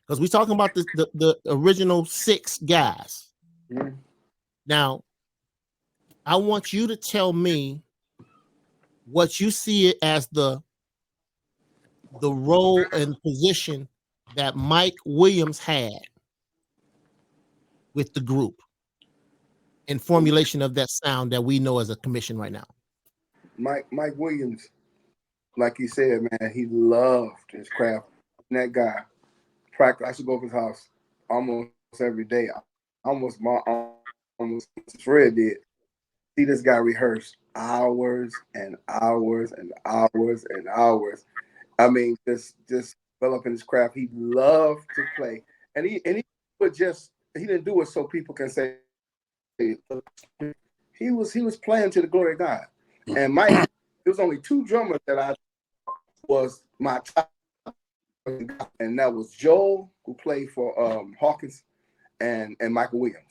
because we're talking about the original 6 guys. Mm-hmm. Now, I want you to tell me what you see it as the role and position that Mike Williams had with the group in formulation of that sound that we know as a Commission right now. Mike Williams, like you said, man, he loved his craft. And that guy, practice. I used to go to his house almost every day. Almost Fred did. See this guy rehearse hours and hours and hours and hours. I mean, just fell up in his craft. He loved to play, and he didn't do it so people can say he was playing to the glory of God. And Mike, there was only 2 drummers that I was my top, and that was Joel, who played for Hawkins, and Michael Williams.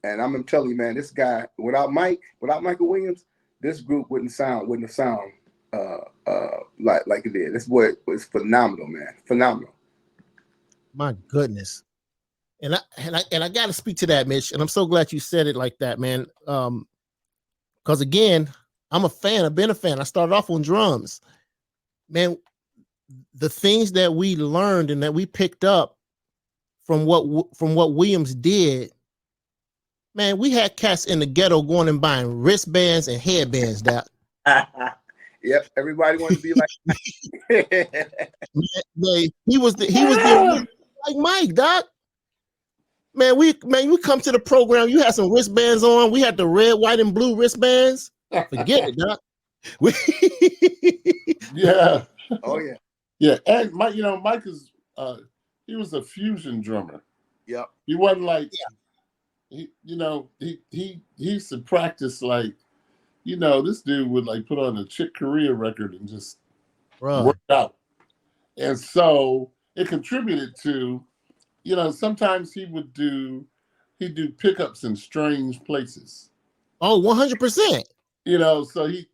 And I'm gonna tell you, man, this guy without Michael Williams, this group wouldn't have sound like it did. This boy was phenomenal, man, phenomenal. My goodness, and I got to speak to that, Mitch. And I'm so glad you said it like that, man. Because again, I'm a fan. I've been a fan. I started off on drums, man. The things that we learned and that we picked up from what Williams did. Man, we had cats in the ghetto going and buying wristbands and headbands. That. Yep, everybody wanted to be like. Man, he was the like Mike, Doc. Man, we come to the program. You had some wristbands on. We had the red, white, and blue wristbands. Forget it, Doc. Yeah. Oh yeah. Yeah. And Mike, Mike is he was a fusion drummer. Yep. He wasn't like he used to practice like, this dude would like put on a Chick Corea record and just work out. And so it contributed to, sometimes he'd do pickups in strange places. Oh, 100%. So it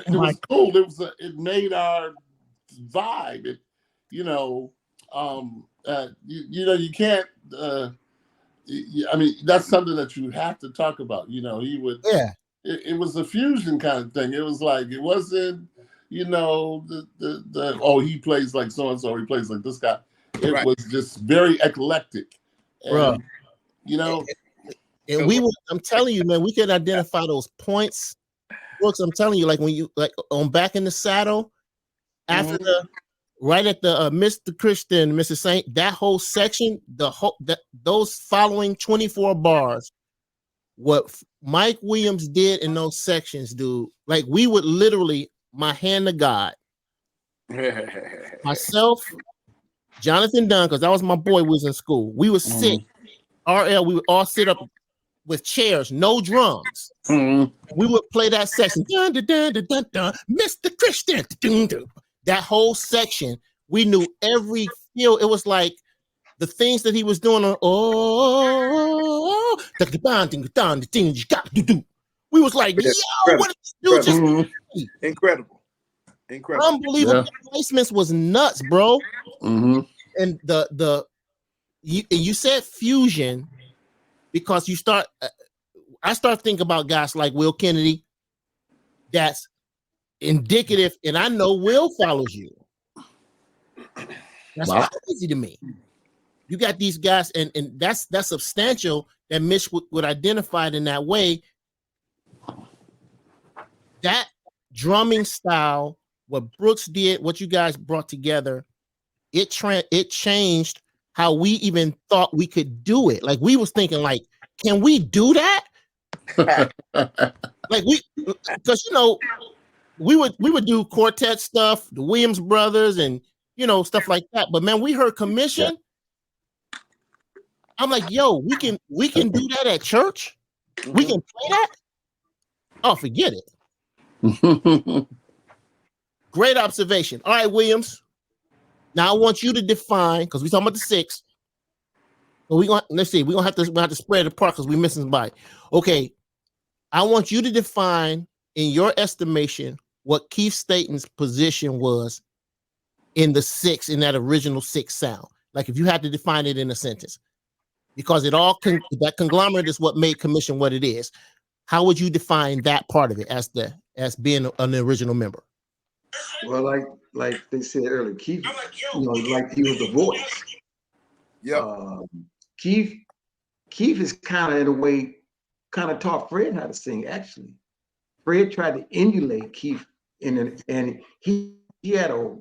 was cool. It made our vibe. You can't. That's something that you have to talk about. He would. Yeah. It was a fusion kind of thing. It was like it wasn't. He plays like so and so. He plays like this guy. It was just very eclectic. And, And we will. I'm telling you, man, we can identify those points. Brooks, I'm telling you, like when you on Back in the Saddle, after right at the Mr. Christian, Mrs. Saint, that whole section, those following 24 bars, what Mike Williams did in those sections, dude, like we would literally, my hand to God, myself, Jonathan Dunn, because that was my boy who was in school. We would sit, RL, we would all sit up with chairs, no drums. We would play that section. Dun, dun, dun, dun, dun, dun, Mr. Christian. Dun, dun. That whole section, we knew every feel. It was like the things that he was doing on we was like, yo, what did you do? Incredible. Unbelievable. Yeah. Placements was nuts, bro. And you said fusion because I start thinking about guys like Will Kennedy. That's indicative, and I know Will follows you. That's crazy to me. You got these guys, and that's substantial that Mitch would identify it in that way. That drumming style, what Brooks did, what you guys brought together, it changed how we even thought we could do it. Like we was thinking, like, can we do that? Like because we would do quartet stuff, the Williams brothers, and stuff like that. But man, we heard commission. I'm like, yo, we can do that at church. We can play that. Oh, forget it. Great observation. All right, Williams. Now I want you to define, because we're talking about the 6. But let's see, we're gonna have to spread it apart because we're missing somebody. Okay. I want you to define, in your estimation, what Keith Staten's position was in the 6, in that original 6 sound. Like if you had to define it in a sentence, because that conglomerate is what made commission what it is. How would you define that part of it as being an original member? Well, like they said earlier, Keith, like he was the voice. Yeah. Keith is kind of in a way taught Fred how to sing. Actually, Fred tried to emulate Keith and he had a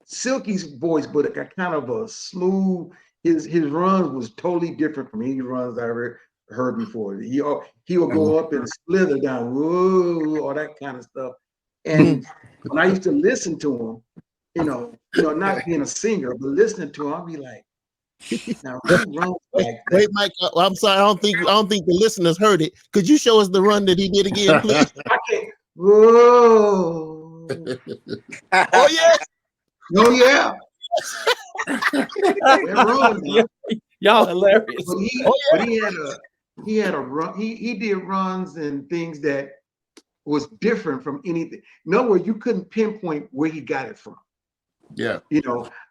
silky voice, but a kind of a smooth. His runs was totally different from any runs I ever heard before. He would go up and slither down, whoa, all that kind of stuff. And when I used to listen to him, not being a singer, but listening to him, I'd be like, now who runs like that? Wait, Mike, I'm sorry, I don't think the listeners heard it. Could you show us the run that he did again, please? I can't. Whoa. Oh yeah. Oh yeah. Y'all hilarious. But he had a run. He did runs and things that was different from anything. Nowhere you couldn't pinpoint where he got it from. Yeah.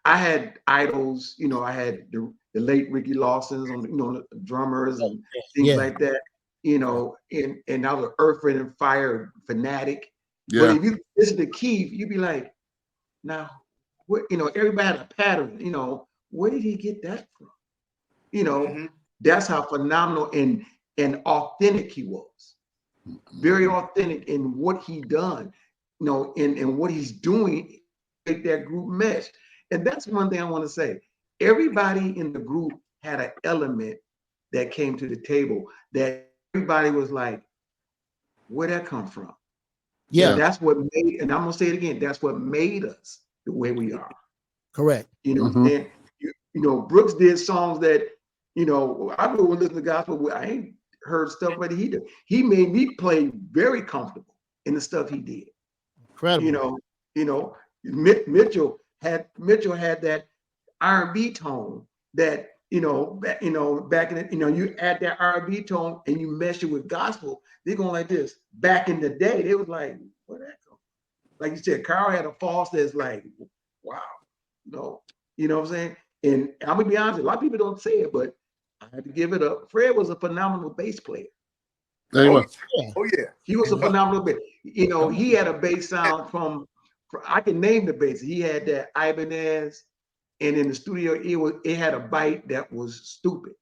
I had idols. I had the late Ricky Lawson's on drummers and things like that. And I was an Earth, Wind and Fire fanatic. Yeah. But if you listen to Keith, you'd be like, now, what? Everybody had a pattern. Where did he get that from? That's how phenomenal and authentic he was. Very authentic in what he done. And what he's doing. Make that group mesh. And that's one thing I want to say. Everybody in the group had an element that came to the table that everybody was like, where'd that come from? Yeah, That's what made, and I'm gonna say it again, that's what made us the way we are. correct. You know, and you know, Brooks did songs that, you know, I would listen to gospel. I ain't heard stuff that he did. He made me play very comfortable in the stuff he did. Incredible. You know, Mitchell had that R&B tone that, back in the, you add that R&B tone and you mesh it with gospel, they're going like this. Back in the day, they was like, where that come? Like you said, Carl had a false that's like, wow, you know what I'm saying? And I'm gonna be honest, a lot of people don't say it, but I had to give it up. Fred was a phenomenal bass player. Anyway, Oh yeah. He was a phenomenal bass. You know, he had a bass sound from I can name the bass. He had that Ibanez, and in the studio, it had a bite that was stupid.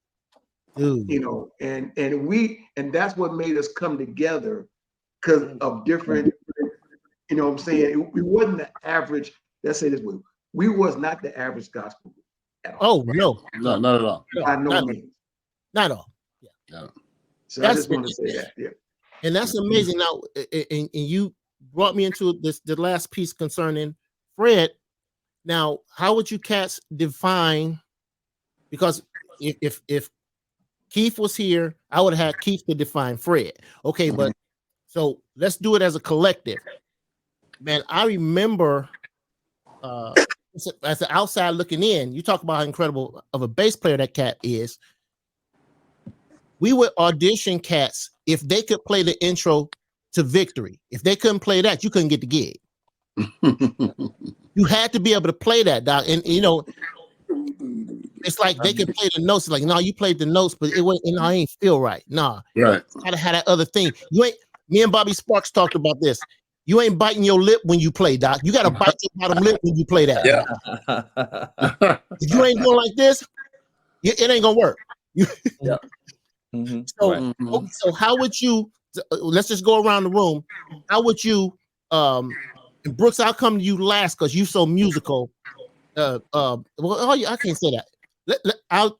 Dude. You know, and that's what made us come together because of different, you know what I'm saying? We wasn't the average, let's say this way, we was not the average gospel group at all. Oh no, not at all. By no means. Not at all. Yeah. So I just want to say that. Yeah. And that's amazing. Now, and you brought me into the last piece concerning Fred. Now, how would you cats define? Because if Keith was here, I would have had Keith to define Fred. Okay, but so let's do it as a collective. Man, I remember as the outside looking in, you talk about how incredible of a bass player that cat is. We would audition cats if they could play the intro to Victory. If they couldn't play that, you couldn't get the gig. You had to be able to play that, Doc. And you know, it's like they could play the notes. Like, no, you played the notes, but it ain't feel right. Nah, right. Gotta have that other thing. You ain't. Me and Bobby Sparks talked about this. You ain't biting your lip when you play, Doc. You gotta bite your bottom lip when you play that. Yeah. If you ain't doing like this, it ain't gonna work. Yeah. So how would you? Let's just go around the room. How would you? And Brooks, I'll come to you last because you so musical. Well, I can't say that. I'll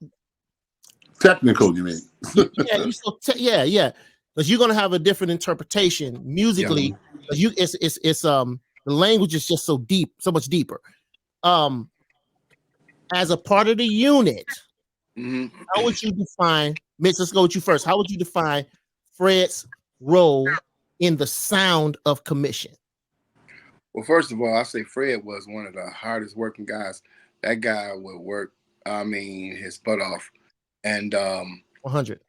technical, you mean? yeah. Because you're gonna have a different interpretation musically. Yeah. It's the language is just so deep, so much deeper. As a part of the unit, how would you define? Mitch, let's go with you first. How would you define Fred's role in the sound of Commission? Well, first of all, I say Fred was one of the hardest working guys. That guy would work, I mean, his butt off. And 100.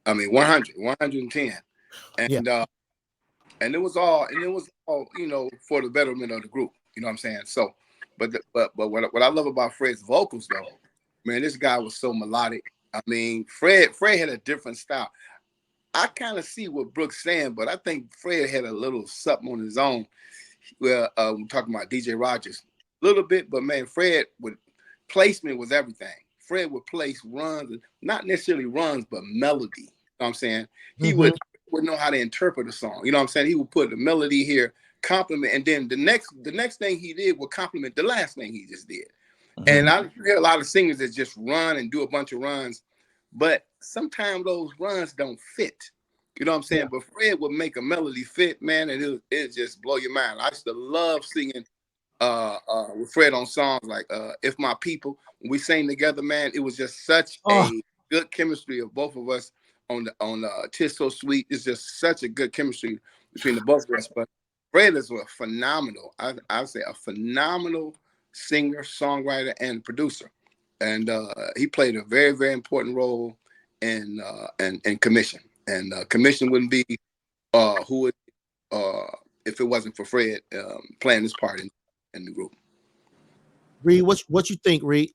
I mean 100, 110. And and it was all, you know, for the betterment of the group. You know what I'm saying? So, but what I love about Fred's vocals though, man, this guy was so melodic. I mean, Fred had a different style. I kind of see what Brooks saying, but I think Fred had a little something on his own. Well, we're talking about DJ Rogers a little bit, but man, Fred placement was everything. Fred would place runs, not necessarily runs, but melody. You know what I'm saying? He would know how to interpret a song. You know what I'm saying? He would put the melody here, compliment, and then the next thing he did would compliment the last thing he just did. And I hear a lot of singers that just run and do a bunch of runs, but sometimes those runs don't fit. You know what I'm saying? Yeah. But Fred would make a melody fit, man, and it just blow your mind. I used to love singing with Fred on songs like If My People. When we sang together, man, it was just such a good chemistry of both of us on Tis So Sweet. It's just such a good chemistry between the both of us. But Fred is a phenomenal, I would say a phenomenal singer, songwriter, and producer. And he played a very, very important role in Commission. And Commission wouldn't be who would if it wasn't for Fred playing this part in the group. Reed, what you think, Reed?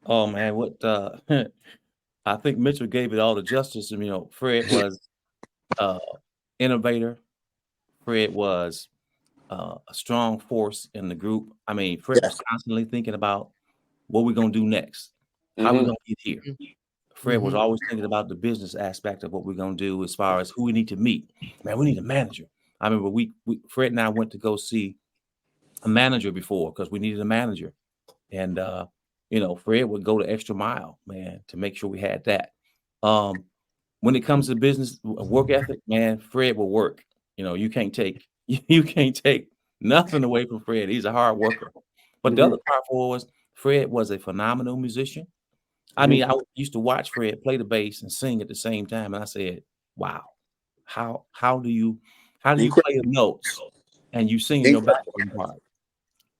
Oh man, what I think Mitchell gave it all the justice. You know, Fred was innovator. Fred was a strong force in the group. I mean, Fred was constantly thinking about what we're gonna do next, how we're gonna get here. Fred was always thinking about the business aspect of what we're gonna do as far as who we need to meet. Man, we need a manager. I remember Fred and I went to go see a manager before because we needed a manager, and Fred would go the extra mile, man, to make sure we had that. When it comes to business work ethic, man, Fred will work. You can't take nothing away from Fred. He's a hard worker. But the other part was Fred was a phenomenal musician. I mean, I used to watch Fred play the bass and sing at the same time, and I said, "Wow, how do you play the notes and you sing in your background part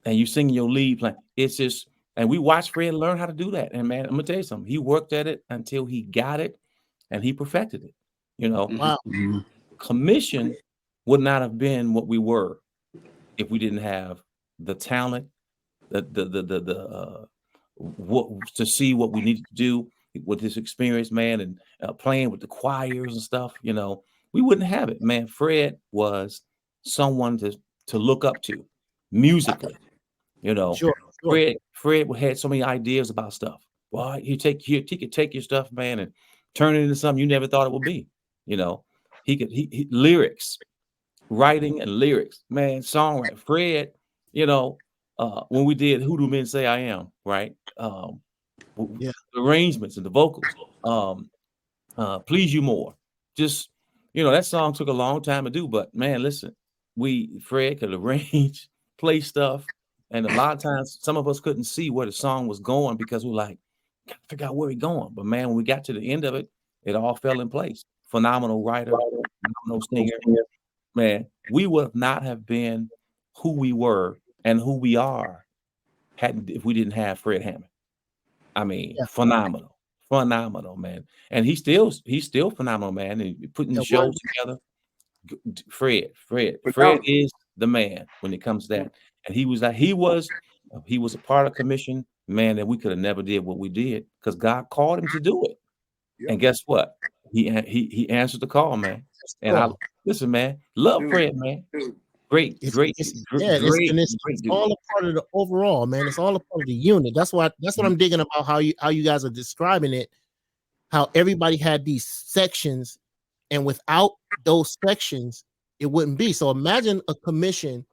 and you sing your lead playing?" It's just, and we watched Fred learn how to do that. And man, I'm gonna tell you something. He worked at it until he got it, and he perfected it. Wow. Commission would not have been what we were if we didn't have the talent, what to see what we needed to do with this experience, man, and playing with the choirs and stuff. We wouldn't have it, man. Fred was someone to look up to musically. Sure. Fred had so many ideas about stuff. Well, he could take your stuff, man, and turn it into something you never thought it would be. He could lyrics, writing and lyrics, man, songwriting. Fred, when we did Who Do Men Say I Am, right? The arrangements and the vocals, Please You More. Just, that song took a long time to do, but man, listen, Fred could arrange, play stuff. And a lot of times some of us couldn't see where the song was going because we were like, gotta figure out where we're going. But man, when we got to the end of it, it all fell in place. Phenomenal writer, phenomenal singer. Man, we would not have been who we were and who we are if we didn't have Fred Hammond. I mean, phenomenal, man. And he's still phenomenal, man. And putting the shows together. Fred is the man when it comes to that. And he was a part of commission, man, that we could have never did what we did because God called him to do it. Yep. And guess what? He answered the call, man. And listen, man, love Fred, man. Great. It's all a part of the overall, man. It's all a part of the unit. That's what I'm digging about how you guys are describing it. How everybody had these sections, and without those sections, it wouldn't be. So imagine a commission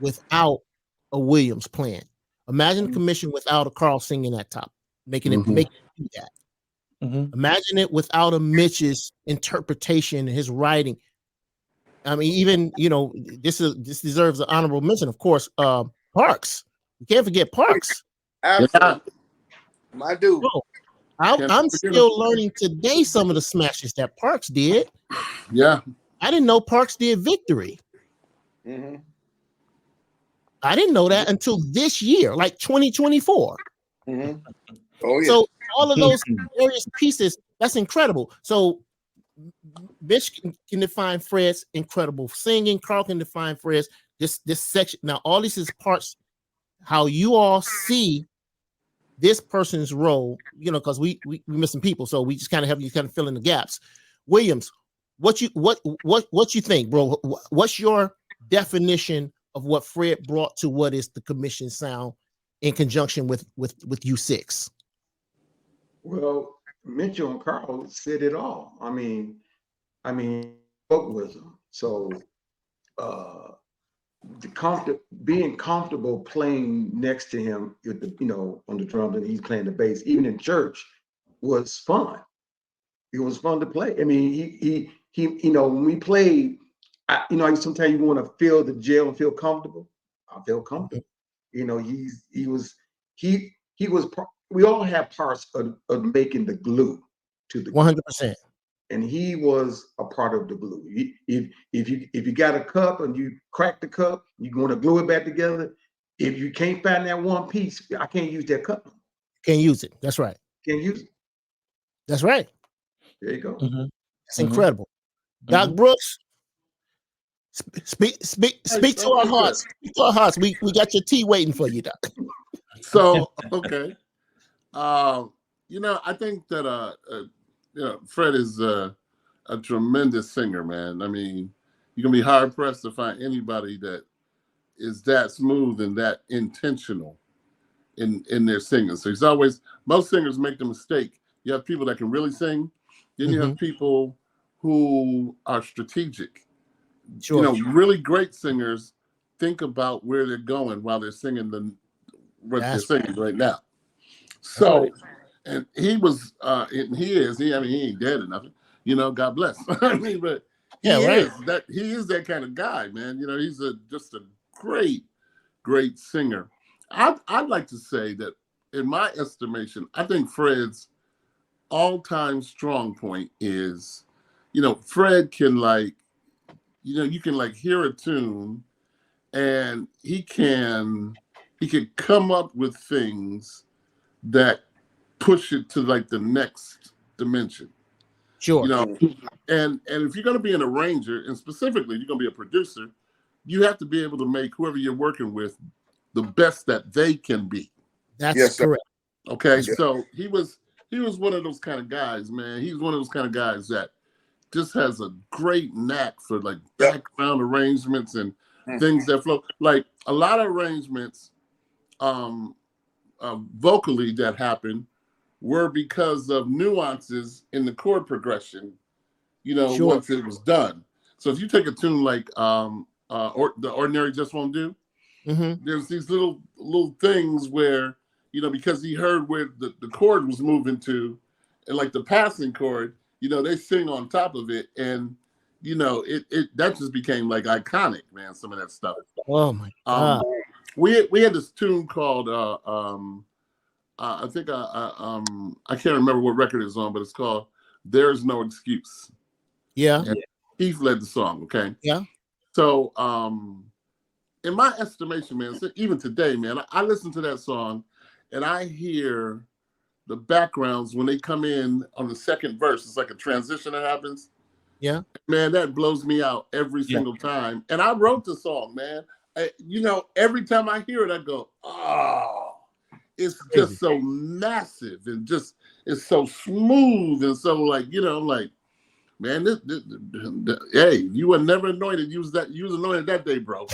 without a Williams plan. Imagine a commission without a Carl singing at top, making it do that. Imagine it without a Mitch's interpretation, his writing. I mean, even this deserves an honorable mention, of course. Parks, you can't forget Parks. Absolutely, my dude. Bro, I'm still learning today some of the smashes that Parks did. Yeah, I didn't know Parks did Victory. I didn't know that until this year, like 2024. Oh yeah. So all of those various pieces, that's incredible. So Mitch can define Fred's incredible singing. Carl can define Fred's this section. Now, all this is parts how you all see this person's role, because we missing people, so we just kind of have you kind of fill in the gaps. Williams, what you think, bro? What's your definition of what Fred brought to what is the commission sound in conjunction with U6? Well, Mitchell and Carl said it all. I mean, spoke wisdom. So, being comfortable playing next to him with on the drums, and he's playing the bass, even in church, was fun. It was fun to play. I mean, he when we played, sometimes you want to feel the gel and feel comfortable. I feel comfortable. He was. We all have parts of making the glue to the 100%. And he was a part of the glue. If you got a cup and you crack the cup, you're going to glue it back together. If you can't find that one piece, I can't use that cup. Can't use it. That's right. Can't use it. That's right. There you go. That's incredible. Doc Brooks, speak to our hearts. Speak to our hearts. We got your tea waiting for you, Doc. So okay. I think that Fred is a tremendous singer, man. I mean, you're gonna be hard pressed to find anybody that is that smooth and that intentional in their singing. So most singers make the mistake. You have people that can really sing, then you have people who are strategic. Really great singers think about where they're going while they're singing what they're That's singing right now. So, and he was, and he is, I mean, he ain't dead or nothing, you know, God bless. I mean, but he is that kind of guy, man. You know, he's just a great singer. I'd like to say that, in my estimation, I think Fred's all-time strong point is, you know, Fred can you can hear a tune, and he can come up with things that push it to the next dimension. Sure. You know, and if you're going to be an arranger, and specifically you're going to be a producer, you have to be able to make whoever you're working with the best that they can be. That's correct. Okay, so he was one of those kind of guys, man. He's one of those kind of guys that just has a great knack for background arrangements and things that flow. Like a lot of arrangements, vocally that happen were because of nuances in the chord progression. You know, once it was done. So if you take a tune like The Ordinary Just Won't Do, there's these little things where, you know, because he heard where the chord was moving to, and like the passing chord, you know, they sing on top of it, and you know, it that just became like iconic, man. Some of that stuff. Oh my God. We had this tune called I think I can't remember what record it's on, but it's called "There's No Excuse." Yeah. And Keith led the song. Okay. Yeah. So in my estimation, man, even today, man, I listen to that song and I hear the backgrounds when they come in on the second verse. It's like a transition that happens. Yeah. Man, that blows me out every single time. And I wrote the song, man. You know, every time I hear it, I go, oh, it's just so massive and just, it's so smooth. And so you know, man, hey, you were never anointed. You was anointed that day, bro.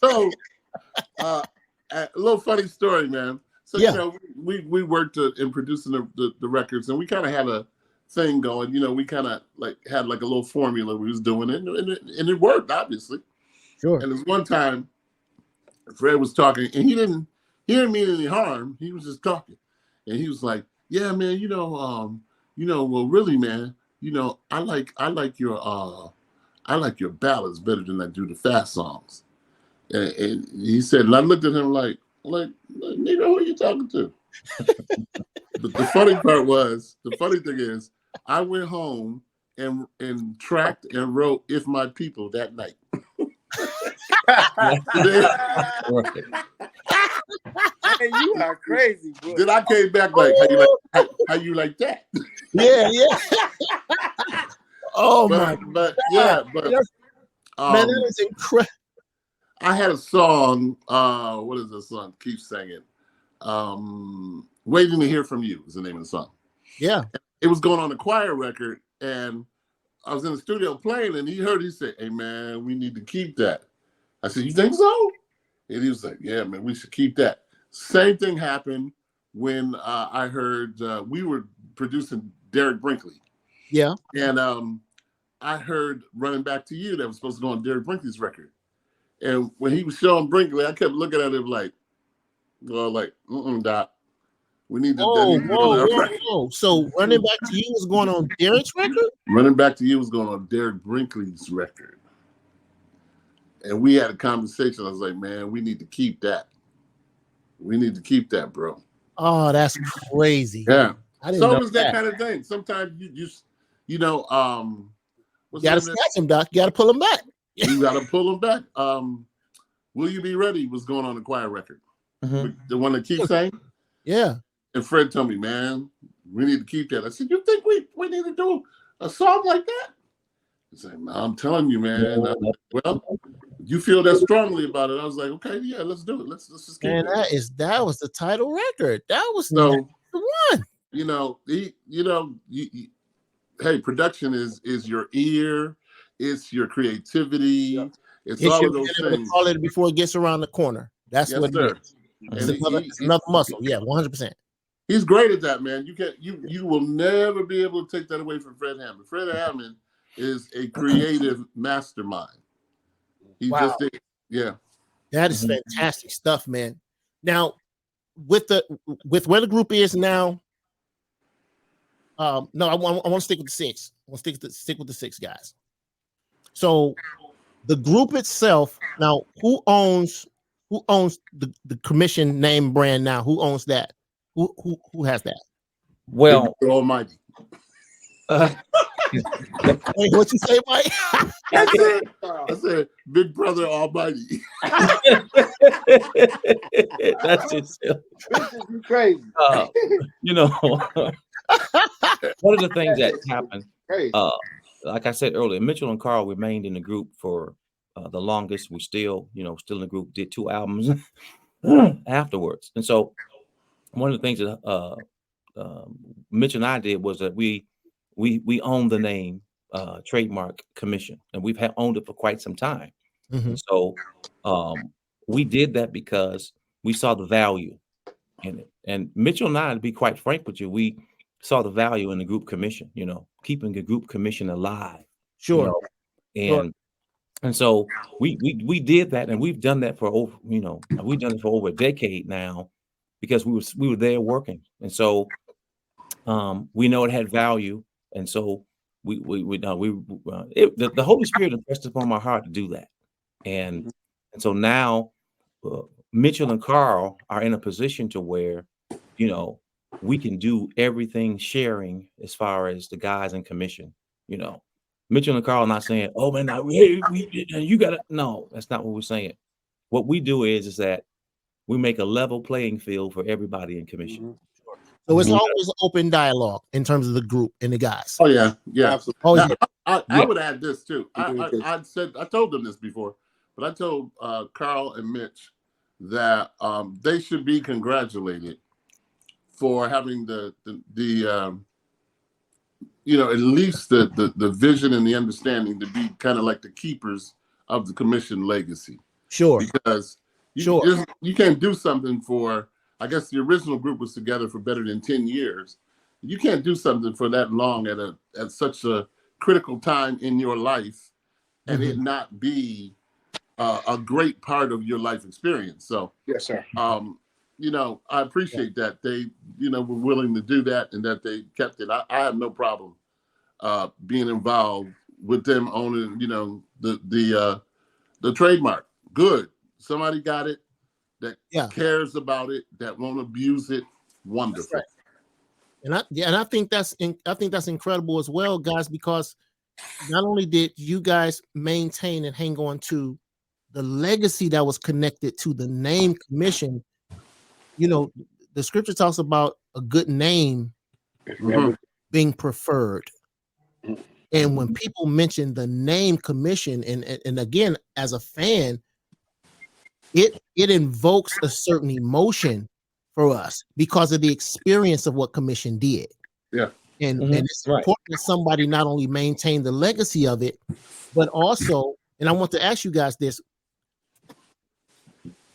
So, a little funny story, man. So, you know, we worked in producing the records, and we kind of had a thing going. You know, we kind of had a little formula we was doing it, and it worked, obviously. Sure. And there's one time Fred was talking, and he didn't mean any harm. He was just talking, and he was like, "Yeah, man, well, really, man, you know, I like your ballads better than I do the fast songs." And he said, and I looked at him like, nigga, who are you talking to? But the funny thing is, I went home and tracked and wrote "If My People" that night. Hey, you are crazy, bro. Then I came back like, how you like that? Yeah. Oh but man, that is incredible. I had a song. What is the song? Keep singing. "Waiting to Hear from You" is the name of the song. Yeah. It was going on a choir record, and I was in the studio playing, and he said, "Hey man, we need to keep that." I said, "You think so?" And he was like, "Yeah, man, we should keep that." Same thing happened when I heard we were producing Derek Brinkley. Yeah. And I heard "Running Back to You" that was supposed to go on Derek Brinkley's record. And when he was showing Brinkley, I kept looking at him like, Doc, we need to. Whoa. So "Running Back to You" was going on Derek's record? "Running Back to You" was going on Derek Brinkley's record. And we had a conversation. I was like, man, we need to keep that. We need to keep that, bro. Oh, that's crazy. Yeah. So it was that kind of thing. Sometimes you know, you gotta snatch him, Doc. You gotta pull him back. You gotta pull him back. "Will You Be Ready" was going on the choir record. The one that keeps saying. Yeah. And Fred told me, man, we need to keep that. I said, you think we need to do a song like that? He said, I'm telling you, man. Well, you feel that strongly about it. I was like, okay, yeah, let's do it. Let's just keep it. That was the title record. That was the one. You know, hey, production is your ear, it's your creativity, it's all of those things. Call it before it gets around the corner. That's what it is. It's another muscle. Yeah, 100%. He's great at that, man. You will never be able to take that away from Fred Hammond. Fred Hammond is a creative mastermind. He just did. Yeah. That is fantastic stuff, man. Now, with where the group is now. No, I want to stick with the six. I want to stick with the six guys. So the group itself now, who owns the commission name brand now? Who owns that? Who has that? Well, Big Almighty. Wait, what you say, Mike? I said, Big Brother Almighty. That's just You crazy. you know, one of the things that happened, Crazy. like I said earlier, Mitchell and Carl remained in the group for the longest. We still in the group, did 2 albums afterwards. And so one of the things that Mitch and I did was that we own the name trademark commission, and we've owned it for quite some time. Mm-hmm. And so we did that because we saw the value in it. And Mitchell and I, to be quite frank with you, we saw the value in the group commission, keeping the group commission alive. Sure. And so we did that, and we've done that for over, we've done it for over a decade now, because we were there working. And so we know it had value. And so the Holy Spirit impressed upon my heart to do that. And so now Mitchell and Carl are in a position to where, we can do everything sharing as far as the guys in commission. Mitchell and Carl are not saying, "Oh man, you got to." No, that's not what we're saying. What we do is that we make a level playing field for everybody in commission. So it's always open dialogue in terms of the group and the guys. Oh yeah, yeah. Absolutely. Oh, Now, yeah. I would add this too. I told them this before, but I told Carl and Mitch that they should be congratulated for having the at least the vision and the understanding to be kind of like the keepers of the commission legacy. Sure. Because you can't do something for, I guess the original group was together for better than 10 years. You can't do something for that long at such a critical time in your life and it not be a great part of your life experience. So yes, sir. I appreciate that they, were willing to do that and that they kept it. I have no problem being involved with them owning, the trademark. Good. Somebody got it that cares about it, that won't abuse it. Wonderful. Right. And I think that's incredible as well, guys, because not only did you guys maintain and hang on to the legacy that was connected to the name commission, the scripture talks about a good name being preferred. And when people mention the name commission, and again, as a fan, it invokes a certain emotion for us because of the experience of what commission did. Yeah. And it's important that somebody not only maintain the legacy of it, but also, and I want to ask you guys this,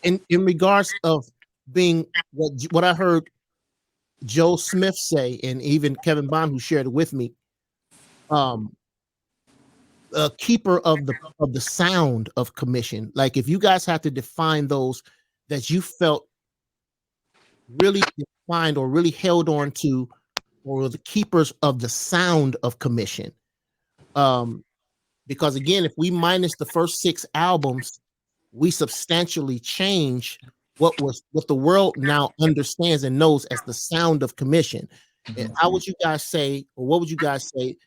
in regards of being what I heard Joe Smith say, and even Kevin Bond, who shared it with me, a keeper of the sound of commission. Like, if you guys have to define those that you felt really defined or really held on to, or the keepers of the sound of commission, because again, if we minus the first 6 albums, we substantially change what the world now understands and knows as the sound of commission. And how would you guys say, or what would you guys say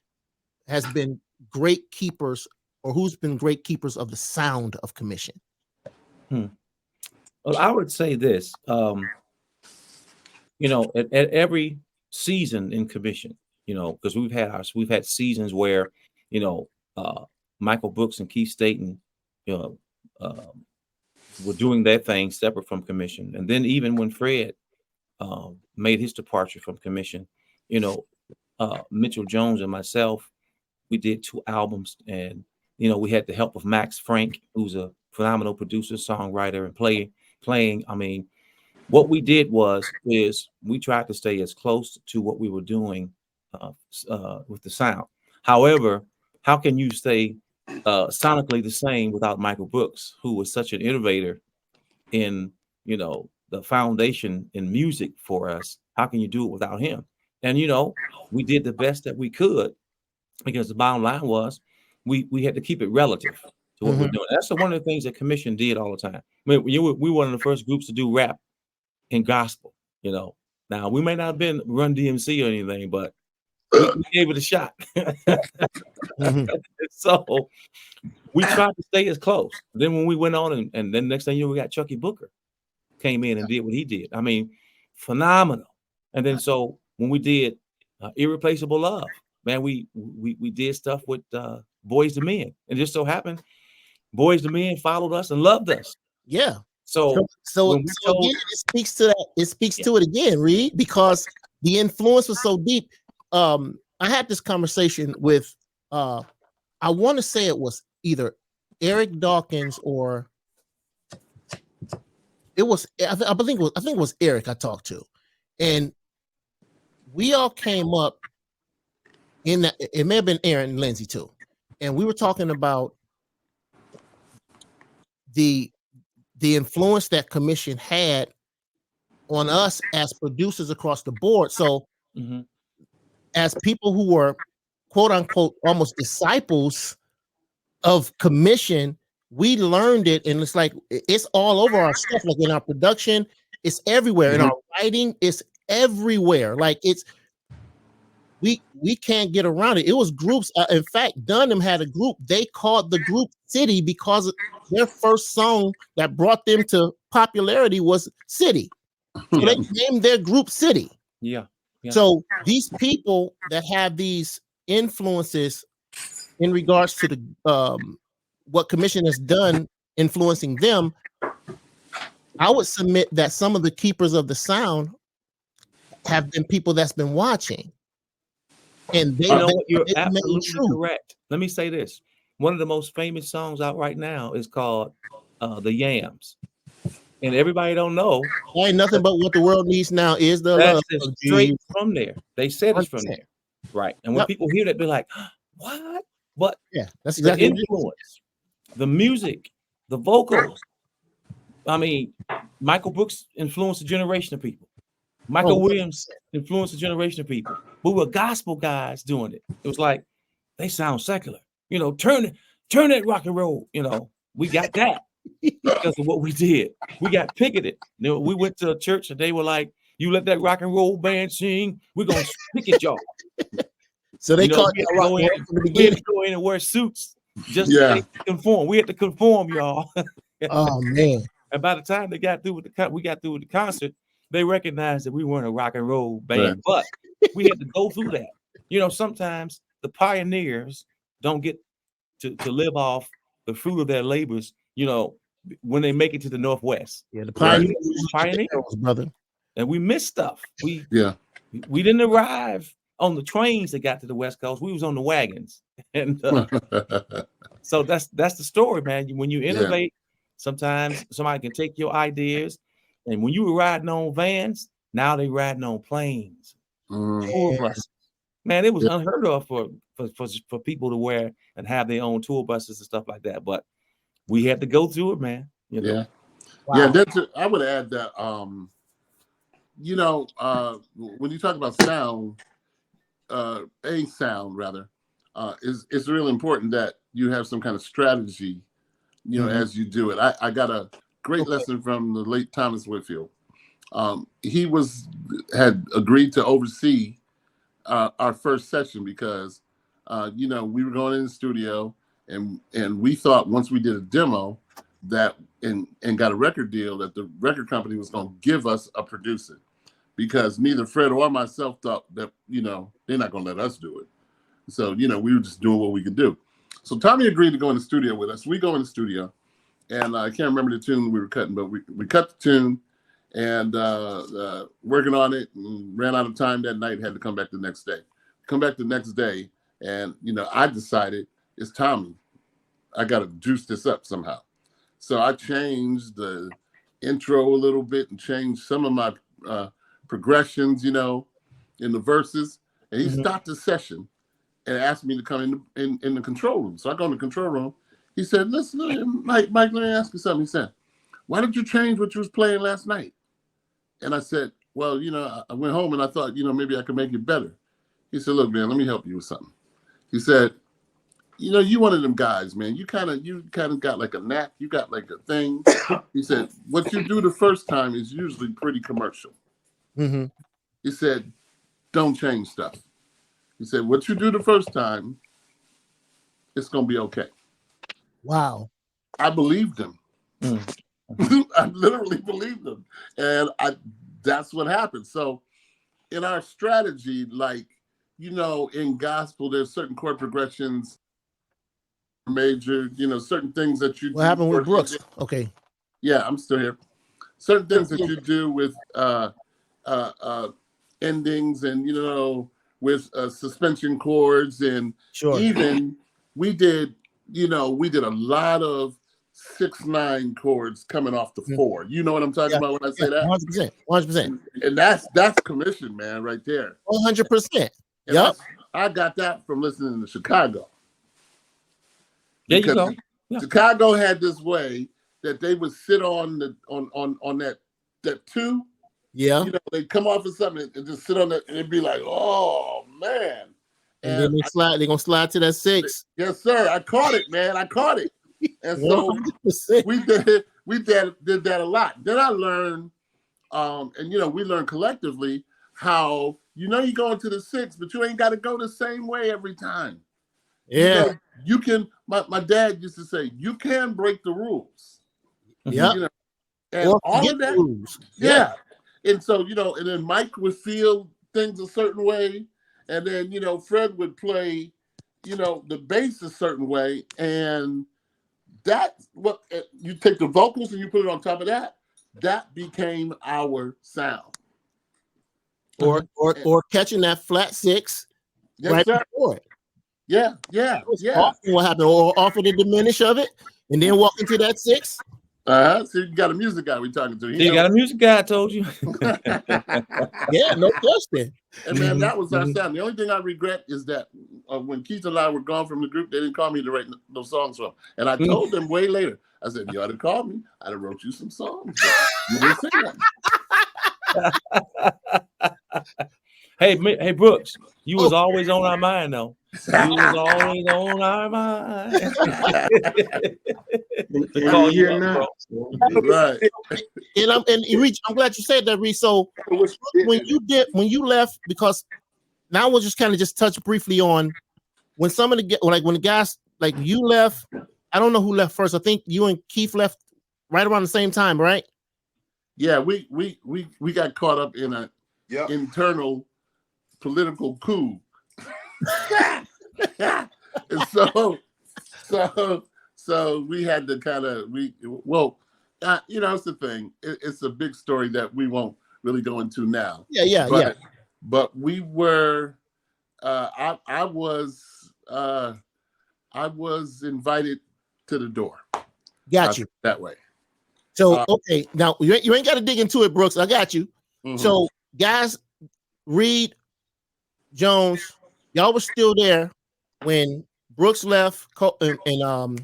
has been great keepers, or who's been great keepers of the sound of commission? Well, I would say this, at every season in commission, because we've had seasons where, Michael Brooks and Keith Staten, were doing their thing separate from commission. And then even when Fred made his departure from commission, Mitchell Jones and myself, we did 2 albums, and we had the help of Max Frank, who's a phenomenal producer, songwriter, and playing. I mean, what we did is we tried to stay as close to what we were doing with the sound. However, how can you stay sonically the same without Michael Brooks, who was such an innovator in the foundation in music for us. How can you do it without him? And we did the best that we could, because the bottom line was we had to keep it relative to what we're doing. That's one of the things that Commission did all the time. I mean, we were one of the first groups to do rap and gospel. Now we may not have been Run DMC or anything, but we gave it a shot. So we tried to stay as close. Then when we went on, and then next thing we got Chucky Booker came in and did what he did. I mean, phenomenal. And then so when we did Irreplaceable Love, man, we did stuff with Boys II Men. And just so happened, Boys II Men followed us and loved us. Yeah. So again, it speaks to that. It speaks to it again, Reed, because the influence was so deep. I had this conversation with I want to say it was either Eric Dawkins or it was I think it was Eric I talked to, and we all came up in that. It may have been Aaron and Lindsay too, and we were talking about the influence that Commission had on us as producers across the board. So as people who were quote unquote almost disciples of Commission, we learned it, and it's like it's all over our stuff, like in our production, it's everywhere. In our writing, it's everywhere. Like we can't get around it. It was groups. In fact, Dunham had a group. They called the group City because their first song that brought them to popularity was City. So they named their group City. Yeah. So these people that have these influences in regards to the what Commission has done influencing them, I would submit that some of the keepers of the sound have been people that's been watching. And you're absolutely correct. Let me say this. One of the most famous songs out right now is called The Yams. And everybody don't know. Ain't nothing but what the world needs now is the love. Straight from there. They said it's from there. Right. And when people hear that, they're like, what? But yeah, that's exactly the influence, the music, the vocals. I mean, Michael Brooks influenced a generation of people. Michael Williams influenced a generation of people. We were gospel guys doing it. It was like, they sound secular. Turn that rock and roll. We got that because of what we did. We got picketed. We went to a church and they were like, you let that rock and roll band sing, we're going to picket y'all. So they called it rock and roll from the beginning. We go in and wear suits just to conform. We had to conform, y'all. Oh, man. And by the time we got through with the concert, they recognized that we weren't a rock and roll band, but we had to go through that. Sometimes the pioneers don't get to live off the fruit of their labors, when they make it to the Northwest. Yeah, the pioneers, brother. And we missed stuff. We didn't arrive on the trains that got to the West Coast. We was on the wagons. And so that's the story, man. When you innovate, sometimes somebody can take your ideas. And when you were riding on vans, now they riding on planes. Tour buses. Man, it was unheard of for people to wear and have their own tour buses and stuff like that. But we had to go through it, man. Wow. I would add that when you talk about sound, it's really important that you have some kind of strategy, as you do it. I got a great lesson from the late Thomas Whitfield. He had agreed to oversee our first session because we were going in the studio and we thought once we did a demo that and got a record deal that the record company was going to give us a producer, because neither Fred or myself thought that they're not going to let us do it. So we were just doing what we could do. So Tommy agreed to go in the studio with us. We go in the studio, and I can't remember the tune we were cutting, but we cut the tune and working on it, and ran out of time that night. Had to come back the next day. Come back the next day, and I decided it's Tommy. I got to juice this up somehow. So I changed the intro a little bit and changed some of my progressions, in the verses. And he stopped the session and asked me to come in the control room. So I go in the control room. He said, listen, Mike, let me ask you something. He said, why did you change what you was playing last night? And I said, well, I went home and I thought, maybe I could make it better. He said, look, man, let me help you with something. He said, you one of them guys, man. You kind of got like a knack. You got like a thing. He said, what you do the first time is usually pretty commercial. Mm-hmm. He said, don't change stuff. He said, what you do the first time, it's going to be okay. Wow. I believed him. I literally believed him. And that's what happened. So in our strategy, like, in gospel, there's certain chord progressions, major, certain things that you do. What happened with Brooks? Okay. Yeah, I'm still here. Certain things that you do with endings and, with suspension chords. And even we did a lot of 6/9 chords coming off the 4. You know what I'm talking about when I say that? 100%. And that's commission, man, right there. 100%. Yep. I got that from listening to Chicago. There you go. Yeah. Chicago had this way that they would sit on that 2. Yeah. They'd come off of something and just sit on that, and it'd be like, oh man. And then they're gonna slide to that 6. Yes, sir. I caught it, man. I caught it. And so 100%. we did that a lot. Then I learned, and we learned collectively how you go into the 6, but you ain't got to go the same way every time. Yeah. You can. My dad used to say, you can break the rules. Yeah. And all of that. Rules. Yeah. And so, and then Mike would feel things a certain way. And then, Fred would play, the bass a certain way. And that's what you take the vocals and you put it on top of that. That became our sound. Or catching that flat 6 right before it. Yeah. Often what happened, or offer the diminish of it, and then walk into that 6. So you got a music guy we talking to. You got a music guy, I told you. Yeah, no question. And man, that was our sound. The only thing I regret is that when Keith and I were gone from the group, they didn't call me to write those songs for them. And I told them way later. I said, you ought to call me. I'd have wrote you some songs. You didn't say that. Hey, Brooks, you was always on our mind, though. You was always on our mind. Right. And I'm glad you said that, Reese. So when you left, because now we'll just kind of just touch briefly on when when the guys like you left. I don't know who left first. I think you and Keith left right around the same time, right? Yeah, we got caught up in a internal political coup. And so we had to kind of it's the thing. It's a big story that we won't really go into now. But we were I was invited to the door. Got you that way. So okay, now you ain't got to dig into it, Brooks. I got you. Mm-hmm. So guys, Reed, Jones, y'all was still there when Brooks left and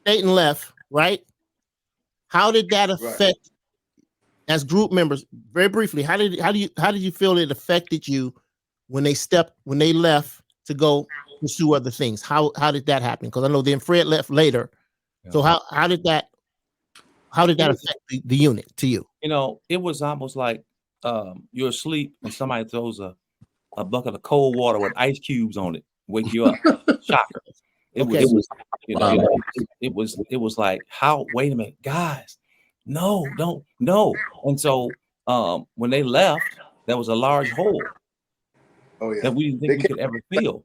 Dayton left, right? How did that affect as group members? Very briefly, how did you feel it affected you when they left to go pursue other things? How did that happen? Because I know then Fred left later. Yeah. So how did that affect the unit to you? It was almost like you're asleep and somebody throws a bucket of cold water with ice cubes on it, wake you up. Shocker. It was like, how, wait a minute, guys, no. And so when they left, there was a large hole that we didn't think we could ever fill.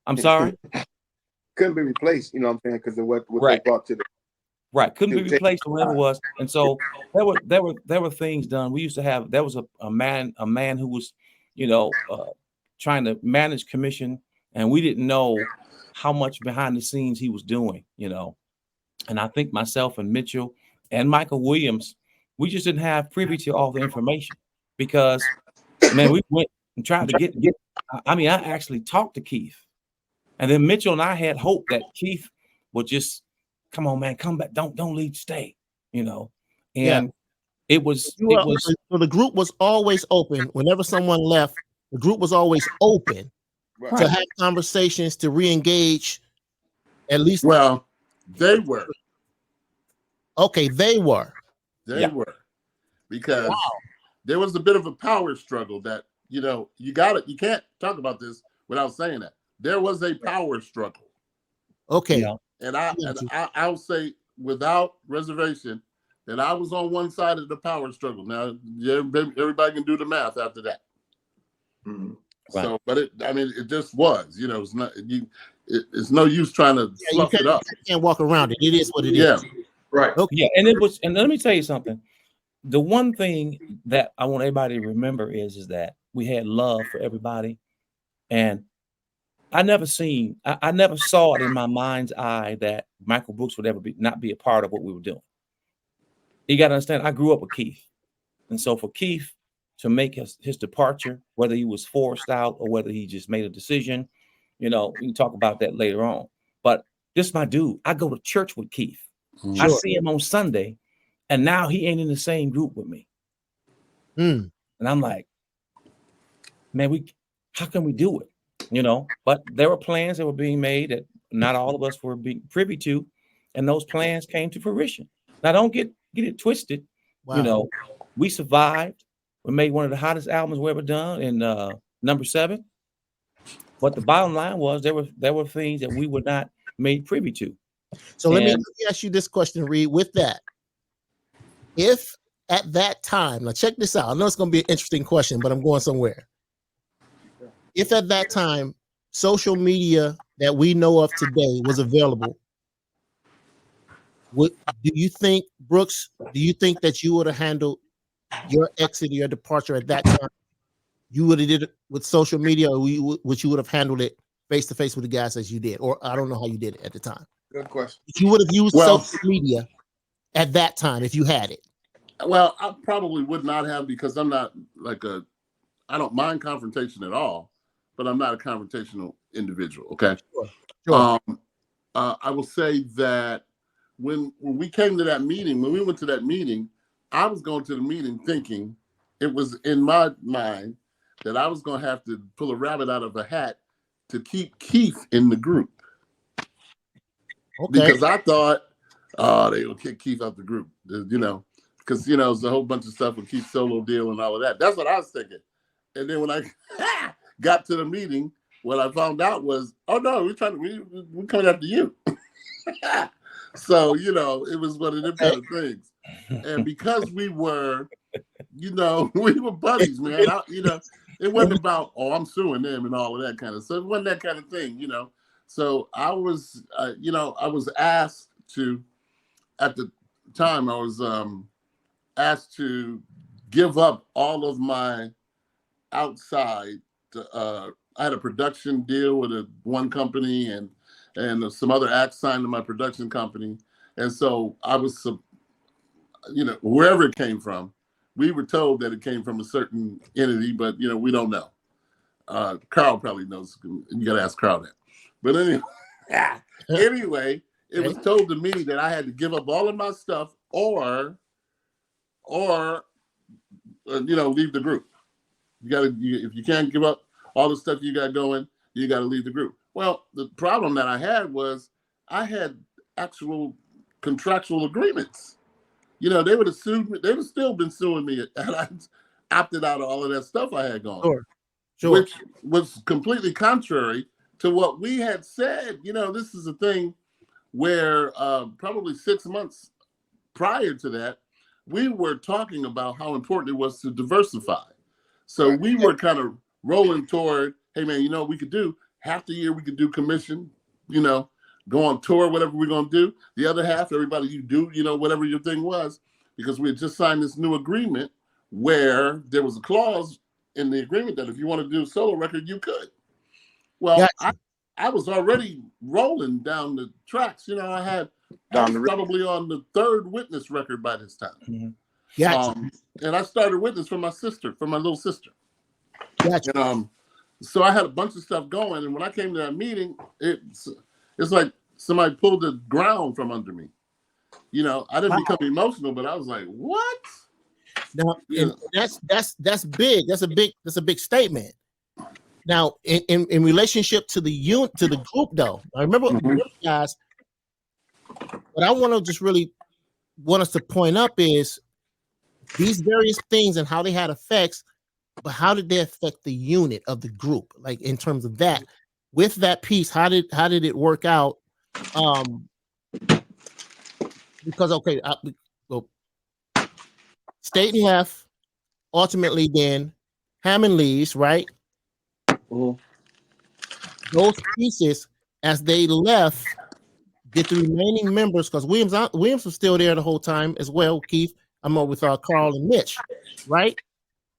I'm sorry? Couldn't be replaced, you know what I'm saying? Because of what they brought to the couldn't be replaced or whatever it was. And so there were things done. We used to have, there was a man who was, trying to manage commission, and we didn't know how much behind the scenes he was doing, And I think myself and Mitchell and Michael Williams, we just didn't have privy to all the information because, man, we went and tried to get. I actually talked to Keith, and then Mitchell and I had hope that Keith would just, come on, man, come back, don't leave, stay, And It was So the group was always open. Whenever someone left, the group was always open Right. to have conversations, to re-engage. At least, Well, they were. okay, they were. They Yeah. were. Because there was a bit of a power struggle that, you can't talk about this without saying that. There was a power struggle. Okay. Yeah. And I'll say without reservation that I was on one side of the power struggle. Now, everybody can do the math after that. Mm-hmm. Right. So, but it just was, it's not, it's no use trying to fluff it up. You can't walk around it. It is what it is. Yeah. Right. Okay. Yeah. And let me tell you something. The one thing that I want everybody to remember is that we had love for everybody. And I never saw it in my mind's eye that Michael Brooks would ever not be a part of what we were doing. You got to understand, I grew up with Keith. And so for Keith to make his departure, whether he was forced out or whether he just made a decision, we can talk about that later on. But this is my dude. I go to church with Keith. Mm-hmm. I see him on Sunday, and now he ain't in the same group with me. And I'm like, man, how can we do it? But there were plans that were being made that not all of us were being privy to, and those plans came to fruition. Now, don't get it twisted. Wow. We survived. We made one of the hottest albums we ever done in number 7. But the bottom line was there were things that we were not made privy to. So let me ask you this question, Reed. With that, if at that time, now check this out. I know it's going to be an interesting question, but I'm going somewhere. If at that time social media that we know of today was available, do you think, Brooks, that you would have handled your exit or your departure at that time? You would have did it with social media, or would you would have handled it face to face with the guys as you did? Or I don't know how you did it at the time. Good question. If you would have used social media at that time, if you had it. Well, I probably would not have, because I'm not I don't mind confrontation at all, but I'm not a confrontational individual. Okay. Sure. I will say that when we came to that meeting, when we went to that meeting, I was going to the meeting thinking, it was in my mind that I was going to have to pull a rabbit out of a hat to keep Keith in the group. Okay. Because I thought, they will kick Keith out the group, because, there's a whole bunch of stuff with Keith's solo deal and all of that. That's what I was thinking. And then when I got to the meeting, what I found out was, oh no, we're coming after you. So, it was one of them kind of things. And because we were, we were buddies, man. It wasn't about, I'm suing them and all of that kind of stuff. It wasn't that kind of thing, So I was, I was asked to, at the time, I was asked to give up all of my outside. I had a production deal with one company and some other acts signed to my production company. And so I was, wherever it came from, we were told that it came from a certain entity, but, we don't know. Carl probably knows. You got to ask Carl that. But anyway, it was told to me that I had to give up all of my stuff or leave the group. If you can't give up all the stuff you got going, you got to leave the group. Well, the problem that I had was I had actual contractual agreements. They would have sued me. They would have still been suing me, and I opted out of all of that stuff I had going, Sure. Which was completely contrary to what we had said. This is a thing where probably 6 months prior to that, we were talking about how important it was to diversify. So we were kind of rolling toward, hey man, we could do half the year, we could do commission, go on tour, whatever we're going to do. The other half, everybody, you do, whatever your thing was, because we had just signed this new agreement where there was a clause in the agreement that if you want to do a solo record, you could. Well, I was already rolling down the tracks. I was probably on the 3rd Witness record by this time. Mm-hmm. Gotcha. And I started Witness from my little sister. Gotcha. So I had a bunch of stuff going. And when I came to that meeting, it's like somebody pulled the ground from under me. I didn't become emotional, but I was like, what? Now, Yeah. and that's big. That's a big statement. Now, in relationship to the group, though, I remember, guys. What I want to just really want us to point up is these various things and how they had effects, but how did they affect the unit of the group? Like in terms of that, with that piece, how did it work out? Because well, Staten left, ultimately then Hammond leaves, right? Those pieces, as they left, did the remaining members, because Williams was still there the whole time as well, Keith. I'm over with Carl and Mitch, right?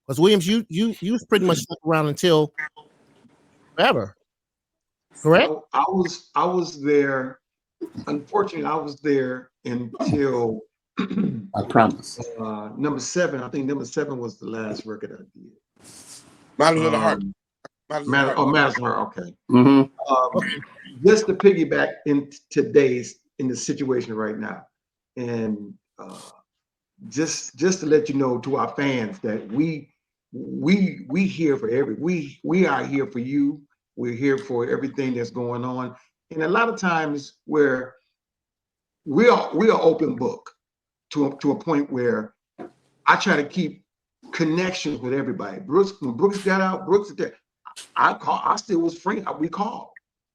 Because Williams, you was pretty much stuck around until forever, correct? No, I was there. Unfortunately, I was there until I promise. number 7. I think number 7 was the last record I did. Matters of the heart. Matters of Heart. Okay. Mm-hmm. Just to piggyback in the situation right now, and just to let you know to our fans that we here for we are here for you. We're here for everything that's going on, and a lot of times where we are open book to a point where I try to keep connections with everybody. When Brooks got out, Brooks there. I still was friend. We called.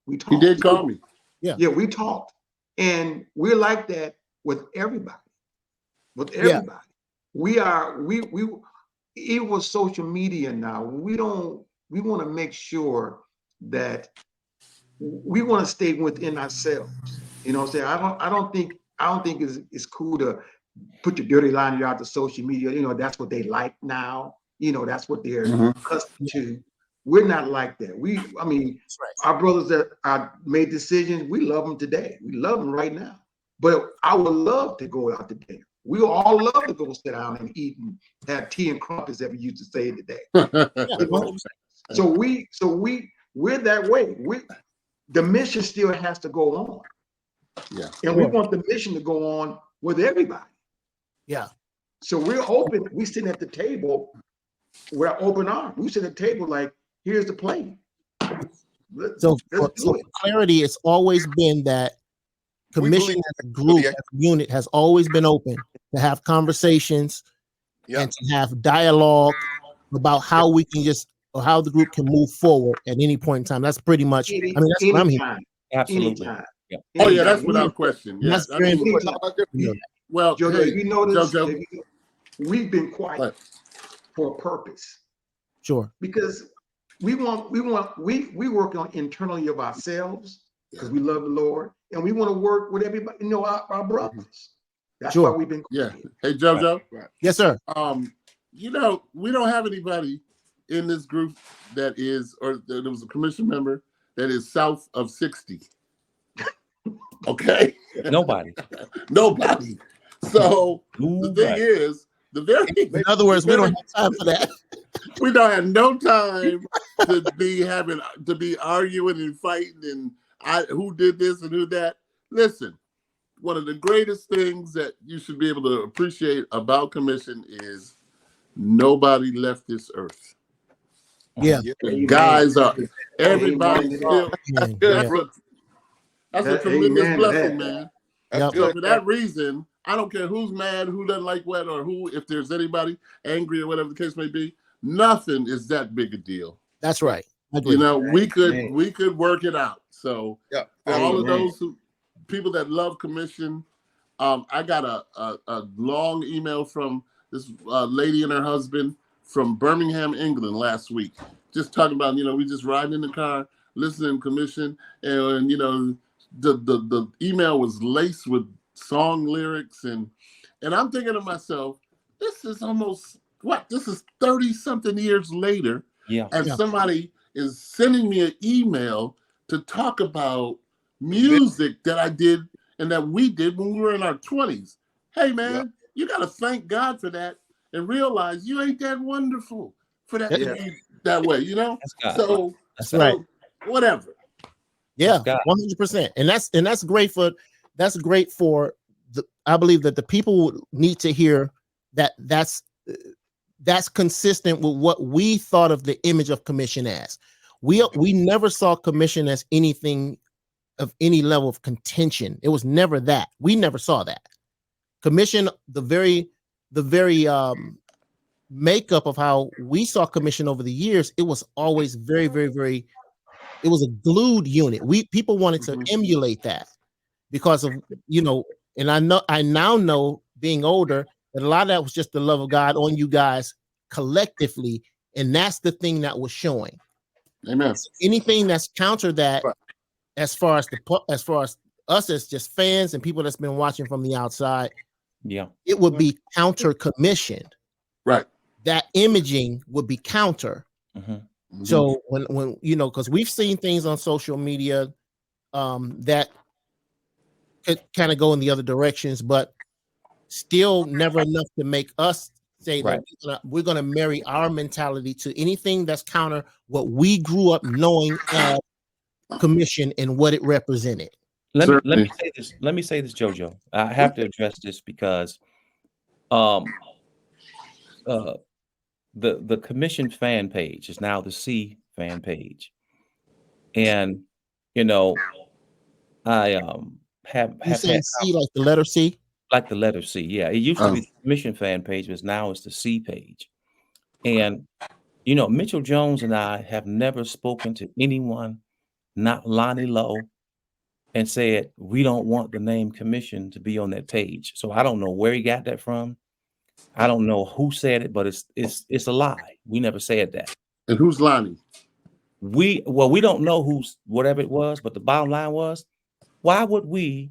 We talked. He did call me. Yeah, we talked. And we're like that with everybody. With everybody. We even with social media now, we want to make sure that we want to stay within ourselves. You know what I'm saying? I don't think it's cool to put your dirty laundry out to social media. You know, that's what they like now. You know, that's what they're accustomed to. We're not like that. Our brothers that made decisions, we love them today. We love them right now. But I would love to go out to dinner. We all love to go sit down and eat and have tea and crumpets, as we used to say today. So we're that way. The mission still has to go on. Yeah. And we want the mission to go on with everybody. Yeah. So we're open. We sitting at the table. We're open arms. We sit at the table like, here's the plate. So for clarity, it's always been that commission as a group, as a unit, has always been open to have conversations and to have dialogue about how we can or how the group can move forward at any point in time. That's pretty much, that's what I'm hearing. Absolutely. Yeah. Oh yeah, that's without question. Yeah. That's very important. Well, Jojo, hey, you notice Jojo, we've been quiet for a purpose. Sure. Because we work on internally of ourselves because we love the Lord, and we want to work with everybody, our brothers. That's why we've been quiet. Hey Jojo. Right. Yes, sir. We don't have anybody in this group that is, or there was a commission member that is south of 60. Okay. Nobody. So the thing is, in other words, we don't have time for that. We don't have no time to be arguing and fighting and who did this and who that. Listen, one of the greatest things that you should be able to appreciate about commission is nobody left this earth. Yeah. Guys are everybody still. That's a tremendous blessing, man. So for that reason, I don't care who's mad, who doesn't like what, or if there's anybody angry or whatever the case may be. Nothing is that big a deal. That's right. I agree. We could work it out. So for all of those people that love commission, I got a long email from this lady and her husband from Birmingham, England last week, just talking about, we just riding in the car, listening to commission, and the email was laced with song lyrics, and I'm thinking to myself, this is almost this is 30 something years later, and somebody is sending me an email to talk about music that I did and that we did when we were in our 20s. Hey man, you got to thank God for that and realize you ain't that wonderful for that to be that way, So that's right. Whatever. Yeah, 100%. And that's great for I believe that the people need to hear that's that's consistent with what we thought of the image of commission as. We never saw commission as anything of any level of contention. It was never that. We never saw that. Commission, the very makeup of how we saw commission over the years, it was always very, very, very, it was a glued unit. People wanted to emulate that because of, and I now know, being older, that a lot of that was just the love of God on you guys collectively, and that's the thing that was showing. Amen. Anything that's counter that, Right. as far as us as just fans and people that's been watching from the outside, it would be counter commissioned. Right. That imaging would be counter. So when because we've seen things on social media that could kind of go in the other directions, but still never enough to make us say that we're gonna marry our mentality to anything that's counter what we grew up knowing as commission and what it represented. Let me say this. Let me say this, Jojo. I have to address this because the commission fan page is now the C fan page, and I have You saying had C like the letter C? Like the letter C. Yeah, it used to be the commission fan page, but now it's the C page. And Mitchell Jones and I have never spoken to anyone, not Lonnie Lowe, and said we don't want the name commission to be on that page. So I don't know where he got that from. I don't know who said it, but it's a lie. We never said that. And who's Lonnie? We don't know whatever it was, but the bottom line was, why would we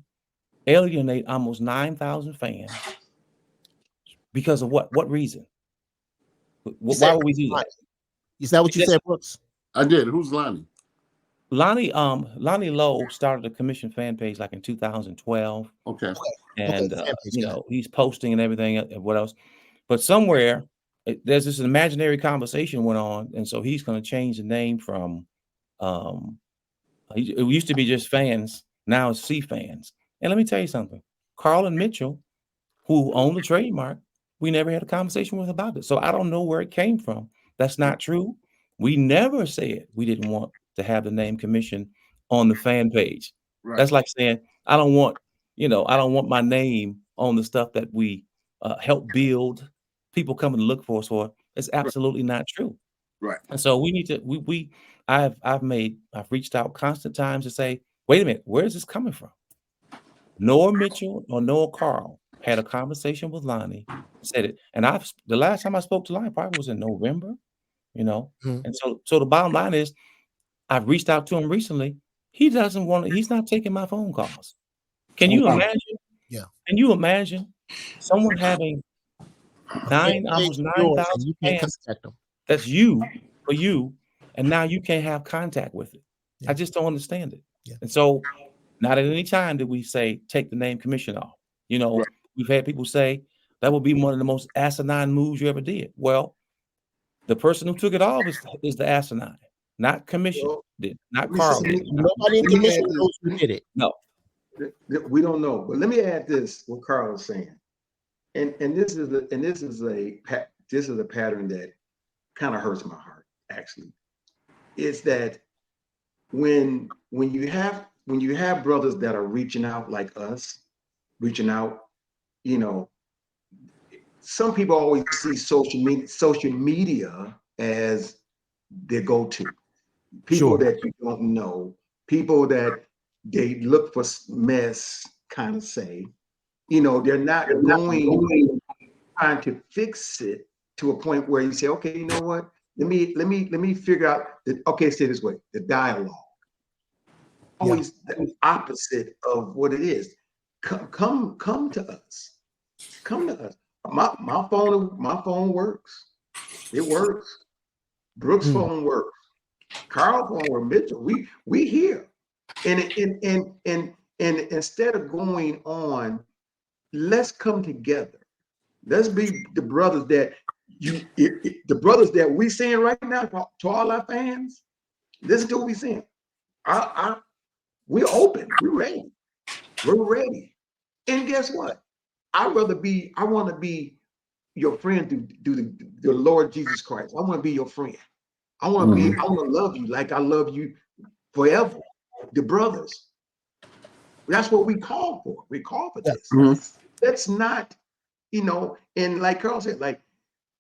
alienate almost 9,000 fans because of what reason? Why would we do that? Is that what you said, Brooks? I did. Who's Lonnie? Lonnie Lowe started a commission fan page like in 2012. Okay. And he's posting and everything and what else. But somewhere there's this imaginary conversation went on, and so he's going to change the name from it used to be just fans, now it's C fans. And let me tell you something. Carl and Mitchell, who own the trademark, we never had a conversation with about it. So I don't know where it came from. That's not true. We never said we didn't want to have the name commission on the fan page. Right. That's like saying, I don't want my name on the stuff that we help build, people come and look for us for. It's absolutely not true. Right. And so we need to, I've reached out constant times to say, wait a minute, where is this coming from? Noah Mitchell or Noah Carl had a conversation with Lonnie, said it. And the last time I spoke to Lonnie probably was in November, And so the bottom line is, I've reached out to him recently. He's not taking my phone calls. Can you imagine? Yeah. Can you imagine someone having almost 9,000 fans? That's for you, and now you can't have contact with it. Yeah. I just don't understand it. Yeah. And so not at any time did we say, take the name commission off. Right. We've had people say that would be one of the most asinine moves you ever did. Well, the person who took it off is the asinine, not commission. Not Carl. Nobody in commission knows who did it. No. We don't know. But let me add this, what Carl is saying. And this is a pattern that kind of hurts my heart, actually. Is that when you have brothers that are reaching out like us, some people always see social media as their go-to. People that you don't know, people that they look for mess, kind of say, they're not trying to fix it to a point where you say, okay, you know what? Let me figure out say it this way, the dialogue. Always the opposite of what it is. Come to us. Come to us. My phone works. It works. Brooks' phone works. Carl phone works. Mitchell, we here. And instead of going on, let's come together. Let's be the brothers that the brothers that we saying right now to all our fans. Listen to what we saying. We're open. We're ready. We're ready. And guess what? I want to be your friend through the Lord Jesus Christ. I want to be your friend. I want to love you like I love you forever. The brothers. That's what we call for. We call for this. Let's not, and like Carl said, like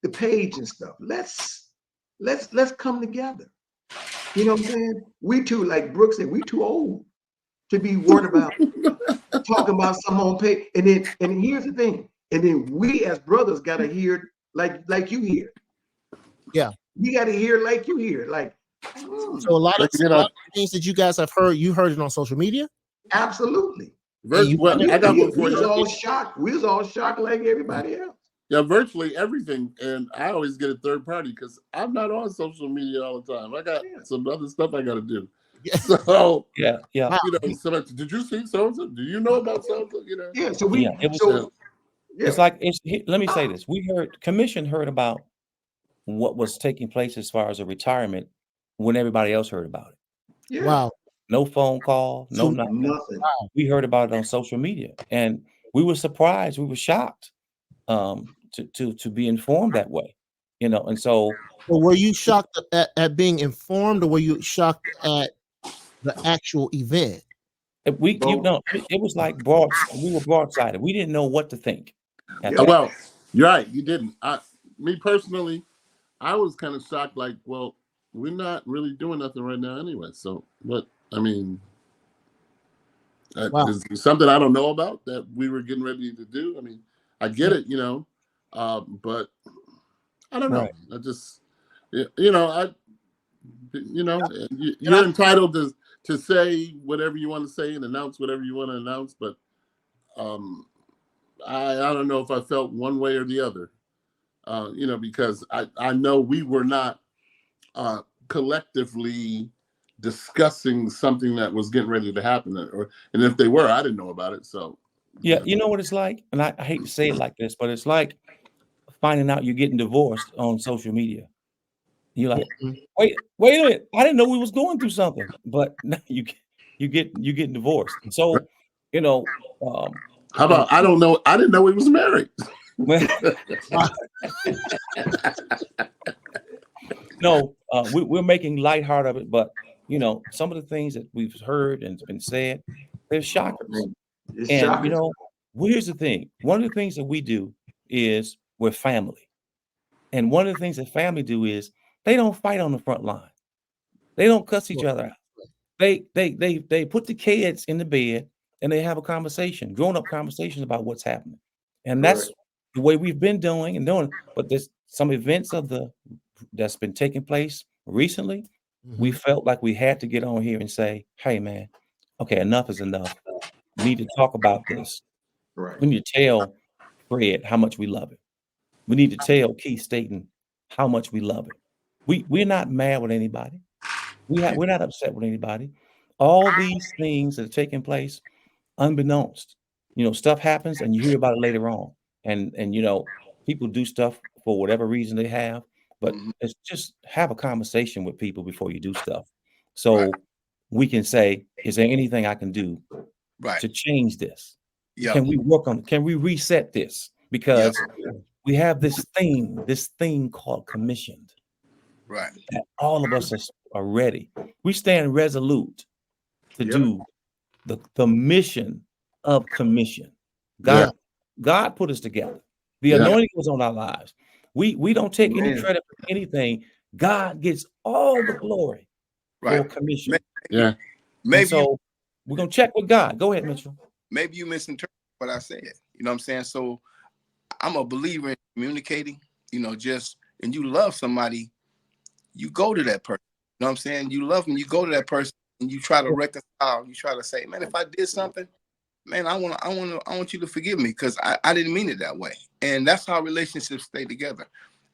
the page and stuff. Let's come together. You know what I'm saying? We too, like Brooke said, we too old to be worried about talking about some on page. And here's the thing. And then we as brothers gotta hear like you hear. Yeah. We gotta hear like you hear. Like so a lot of things that you guys have heard, you heard it on social media? Absolutely. I got one for you. We was all shocked. We was all shocked like everybody else. Yeah, virtually everything. And I always get a third party because I'm not on social media all the time. I got some other stuff I got to do. So yeah. So did you see so-and-so? Do you know about so-and-so? Yeah. So we. It's like let me say this: Commission heard about what was taking place as far as a retirement when everybody else heard about it. Yeah. Wow. No phone call, no nothing. Wow. We heard about it on social media, and we were surprised. We were shocked to be informed that way, And so, well, were you shocked at being informed, or were you shocked at the actual event? It was like we were broadsided. We didn't know what to think. Well, you're right. You didn't. Me personally, I was kind of shocked. Like, well, we're not really doing nothing right now anyway. So, what? I mean, is something I don't know about that we were getting ready to do. I mean, I get it, but I don't know. I just, you're entitled to say whatever you want to say and announce whatever you want to announce, but I don't know if I felt one way or the other, because I know we were not collectively discussing something that was getting ready to happen, and if they were, I didn't know about it. So yeah, you know what it's like, and I hate to say it like this, but it's like finding out you're getting divorced on social media. You're like, wait a minute, I didn't know we was going through something, but now you're getting divorced. And so, how about I don't know, I didn't know he was married. No, we're making lighthearted of it, but some of the things that we've heard and been said, they're shockers. Here's the thing. One of the things that we do is we're family. And one of the things that family do is they don't fight on the front line. They don't cuss each other out. They put the kids in the bed and they have a conversation, grown-up conversations about what's happening. And that's the way we've been doing. But there's some events that's been taking place recently. We felt like we had to get on here and say, hey man, okay, enough is enough. We need to talk about this. Right. We need to tell Fred how much we love it. We need to tell Keith Staten how much we love it. We're not mad with anybody. We're not upset with anybody. All these things that are taking place, unbeknownst, stuff happens and you hear about it later on. And people do stuff for whatever reason they have, but it's just have a conversation with people before you do stuff. So we can say, is there anything I can do to change this? Can we work on it? Can we reset this? Because we have this thing called commissioned. Right. That all of us are ready. We stand resolute to do the mission of commission. God put us together. The anointing was on our lives. We don't take any credit for anything. God gets all the glory for commission. Maybe so we're gonna check with God. Go ahead, Mitchell. Maybe you misinterpreted what I said. You know what I'm saying? So I'm a believer in communicating, and you love somebody, you go to that person. You know what I'm saying? You love them, you go to that person and you try to reconcile. You try to say, man, if I did something, man, I want you to forgive me because I didn't mean it that way. And that's how relationships stay together.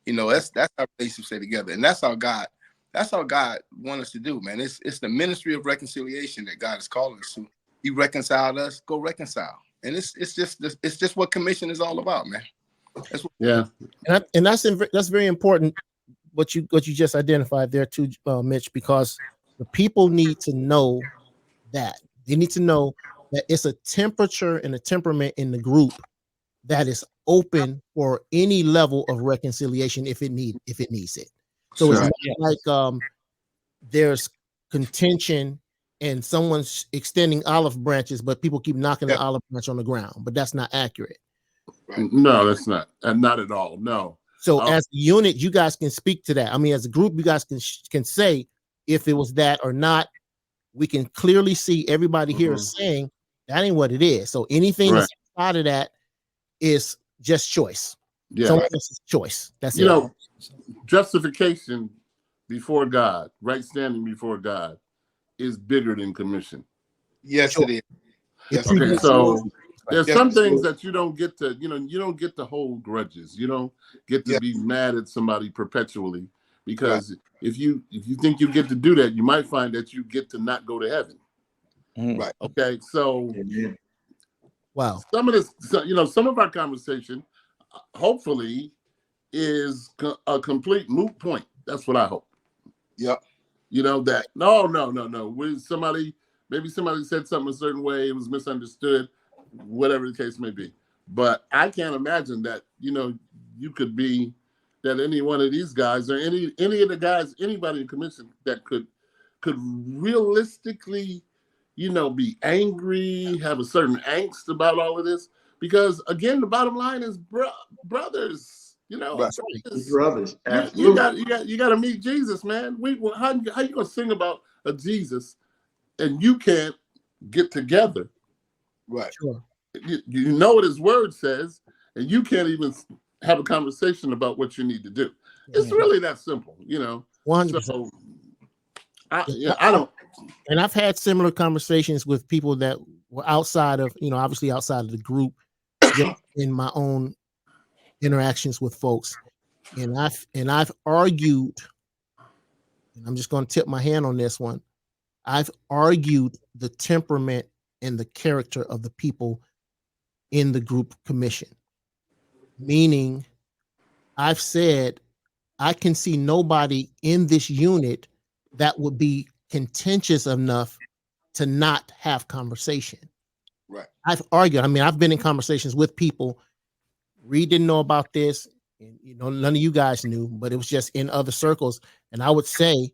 That's how relationships stay together. And that's how God wants us to do, man. It's the ministry of reconciliation that God is calling us to. He reconciled us, go reconcile. And it's just what commission is all about, man. And that's very important. What you just identified there too, Mitch, because the people need to know that. They need to know that it's a temperature and a temperament in the group that is open for any level of reconciliation if it needs it. So it's Sure. not like there's contention and someone's extending olive branches, but people keep knocking the olive branch on the ground. But that's not accurate. No, that's not, and not at all. No. So as a unit, you guys can speak to that. I mean, as a group, you guys can say if it was that or not. We can clearly see everybody here is saying that ain't what it is. So anything that's outside of that is just choice. Yeah. Someone else's choice. That's You it. know, justification before God, right standing before God, is bigger than commission. Yes, it is. Yes, Okay, so there's Yes, some it things is. that you don't get to, you don't get to hold grudges. You don't get to be mad at somebody perpetually, because if you think you get to do that, you might find that you get to not go to heaven. Right. Okay, so wow. some of this, some of our conversation, hopefully, is a complete moot point. That's what I hope. Yep. You know that no. Maybe somebody said something a certain way, it was misunderstood, whatever the case may be. But I can't imagine that, you could be that any one of these guys or any of the guys, anybody in commission that could realistically, be angry, have a certain angst about all of this. Because again, the bottom line is brothers. Brothers, you got to meet Jesus, man. How you gonna sing about a Jesus and you can't get together? Right. Sure. You know what his word says, and you can't even have a conversation about what you need to do. It's really that simple, 100%. So I don't. And I've had similar conversations with people that were outside of, obviously outside of the group, just in my own interactions with folks. And I've argued, and I'm just going to tip my hand on this one. I've argued the temperament and the character of the people in the group commission. Meaning, I've said I can see nobody in this unit that would be contentious enough to not have conversation. Right. I've argued. I mean, I've been in conversations with people. Reed didn't know about this. And, none of you guys knew, but it was just in other circles. And I would say,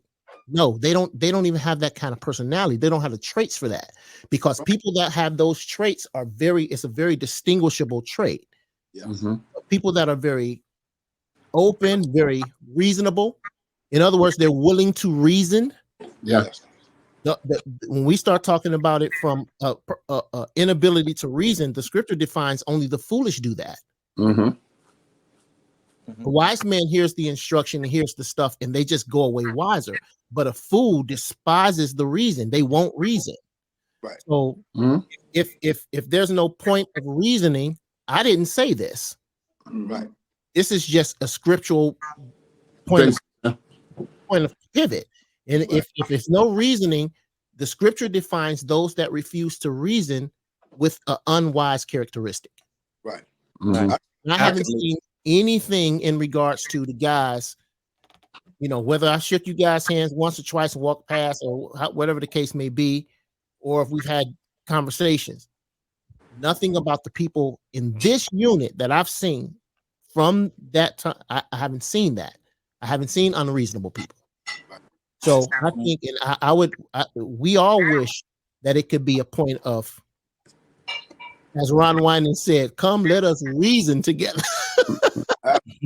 no, they don't even have that kind of personality. They don't have the traits for that, because people that have those traits it's a very distinguishable trait. Yeah. People that are very open, very reasonable. In other words, they're willing to reason. Yeah. When we start talking about it from inability to reason, the scripture defines only the foolish do that. A wise man hears the instruction and hears the stuff, and they just go away wiser. But a fool despises the reason; they won't reason. Right. So, if there's no point of reasoning, I didn't say this. Right. This is just a scriptural point of pivot. And if it's no reasoning, the scripture defines those that refuse to reason with an unwise characteristic. Right. And I haven't seen anything in regards to the guys, whether I shook you guys' hands once or twice and walked past, or whatever the case may be, or if we've had conversations. Nothing about the people in this unit that I've seen from that time. I haven't seen that. I haven't seen unreasonable people. So I think, and we all wish that it could be a point of, as Ron Wyman said, "Come, let us reason together."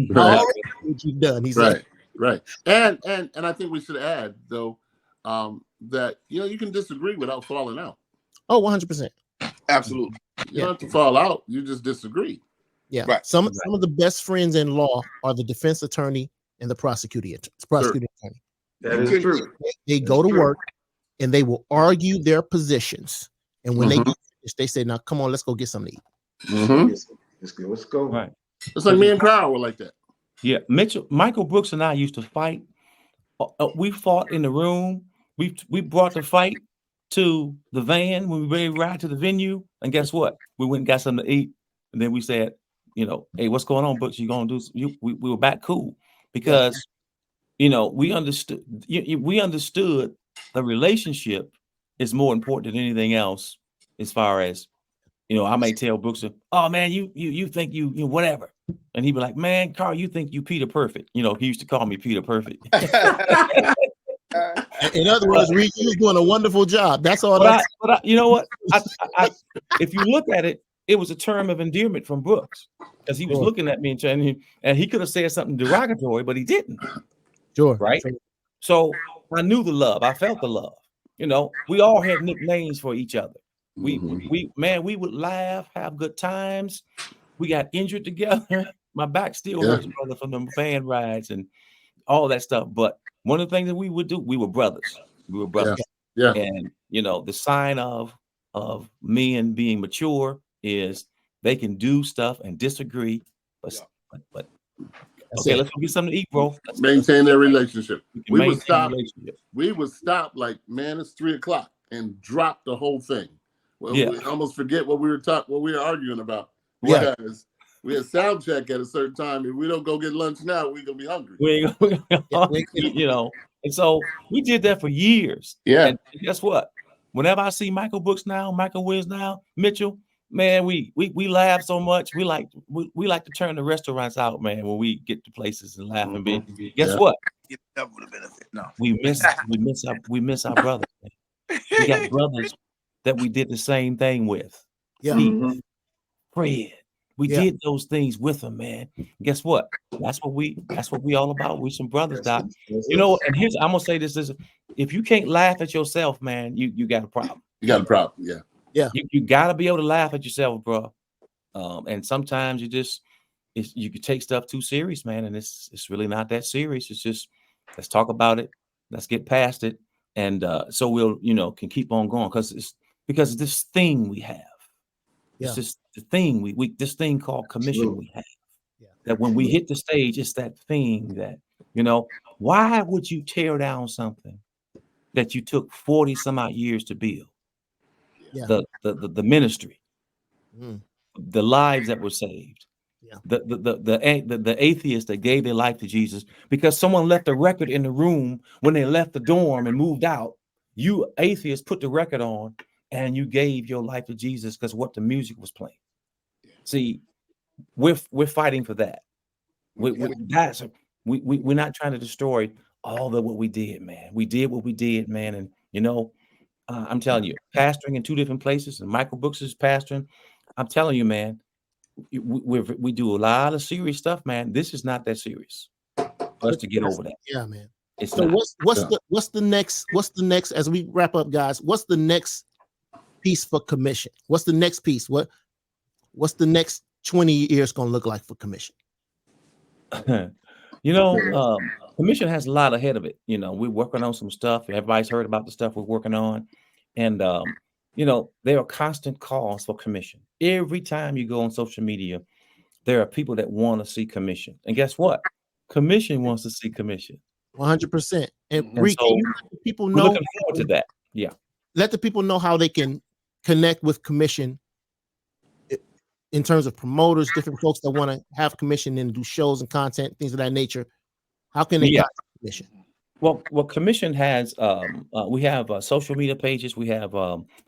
Right. What you've done, he Right. said. Right. And I think we should add, though, that you can disagree without falling out. Oh, 100%. Absolutely. You don't have to fall out. You just disagree. Yeah. Right. Some of the best friends in law are the defense attorney and the prosecuting attorney. That is true. They go to work and they will argue their positions. And when they get finished, they say, "Now, come on, let's go get something to eat." Let's go. Right. It's like me and Carl were like that. Yeah. Michael Brooks and I used to fight. We fought in the room. We brought the fight to the van when we ready to ride to the venue. And guess what? We went and got something to eat. And then we said, "Hey, what's going on, Brooks? You gonna do?" We were back cool because we understood. We understood the relationship is more important than anything else, as far as You know, I may tell Brooks, "Oh man, you think you whatever," and he'd be like, "Man, Carl, you think you Peter Perfect?" You know, he used to call me Peter Perfect. In other words, Reed, you was doing a wonderful job. That's all. But you know what? I if you look at it, it was a term of endearment from Brooks because he was looking at me and he could have said something derogatory, but he didn't. Sure. Right. Sure. So I knew the love. I felt the love. You know, we all had nicknames for each other. We would laugh, have good times. We got injured together. My back still hurts, brother, from the van rides and all that stuff. But one of the things that we would do, we were brothers. We were brothers. Yeah. And you know, the sign of men being mature is they can do stuff and disagree, but okay, let's go get something to eat, bro. Maintain their relationship. We would stop. Relationship. We would stop like, man, it's 3 o'clock, and drop the whole thing. Well, we almost forget what we were arguing about. Because we had sound check at a certain time. If we don't go get lunch now, we're gonna be hungry. You know, and so we did that for years. Yeah. And guess what? Whenever I see Michael Brooks now, Michael Williams now, Mitchell, man, we laugh so much. We like to turn the restaurants out, man, when we get to places and laugh and be. Guess what? Get double the benefit. No. We miss our brothers. Man. We got brothers that we did the same thing with. Yeah. Fred. We did those things with them, man. Guess what? That's what we all about. We some brothers, Doc. You know, and I'm gonna say this is if you can't laugh at yourself, man, you got a problem. You got a problem, yeah. You gotta be able to laugh at yourself, bro. And sometimes you could take stuff too serious, man, and it's really not that serious. It's just let's talk about it, let's get past it, and so we'll can keep on going because this thing we have. It's just the thing this thing called commission we have. That when we hit the stage, it's that thing that why would you tear down something that you took 40 some odd years to build? The ministry, the lives that were saved, the atheists that gave their life to Jesus because someone left a record in the room when they left the dorm and moved out. You atheists put the record on and you gave your life to Jesus because what the music was playing. See, we're fighting for that. We're not trying to destroy all of what we did, man. We did what we did, man, and I'm telling you, pastoring in 2 different places, and Michael Brooks is pastoring. I'm telling you, man, we do a lot of serious stuff, man. This is not that serious for us to get over that. Yeah, man. It's so not. what's the next as we wrap up, guys? What's the next piece for commission? What's the next piece? What's the next 20 years going to look like for commission? Commission has a lot ahead of it. We're working on some stuff. Everybody's heard about the stuff we're working on. And, there are constant calls for commission. Every time you go on social media, there are people that want to see commission. And guess what? Commission wants to see commission. 100%. And so you let people know. We're looking forward to that. Yeah. Let the people know how they can connect with commission in terms of promoters, different folks that want to have commission and do shows and content, things of that nature. How can they contact commission? Well, commission has we have social media pages. We have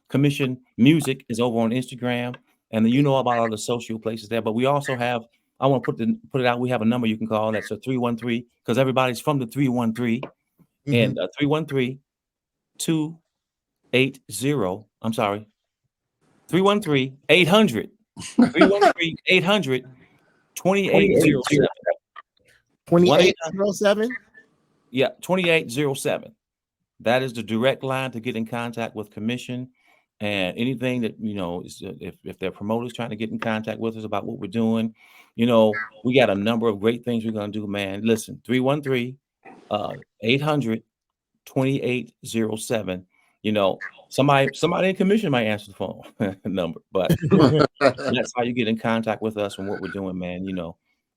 commission music is over on Instagram, and then about all the social places there. But we also have. I want to put it out. We have a number you can call. That's a 313 because everybody's from the 313 and 313-280. I'm sorry, 313-800. 313-800-2807. 2807. Yeah, 2807. That is the direct line to get in contact with commission and anything that if they're promoters trying to get in contact with us about what we're doing. We got a number of great things we're gonna do, man. Listen, 313-800-2807. Somebody in commission might answer the phone number, but that's how you get in contact with us and what we're doing, man.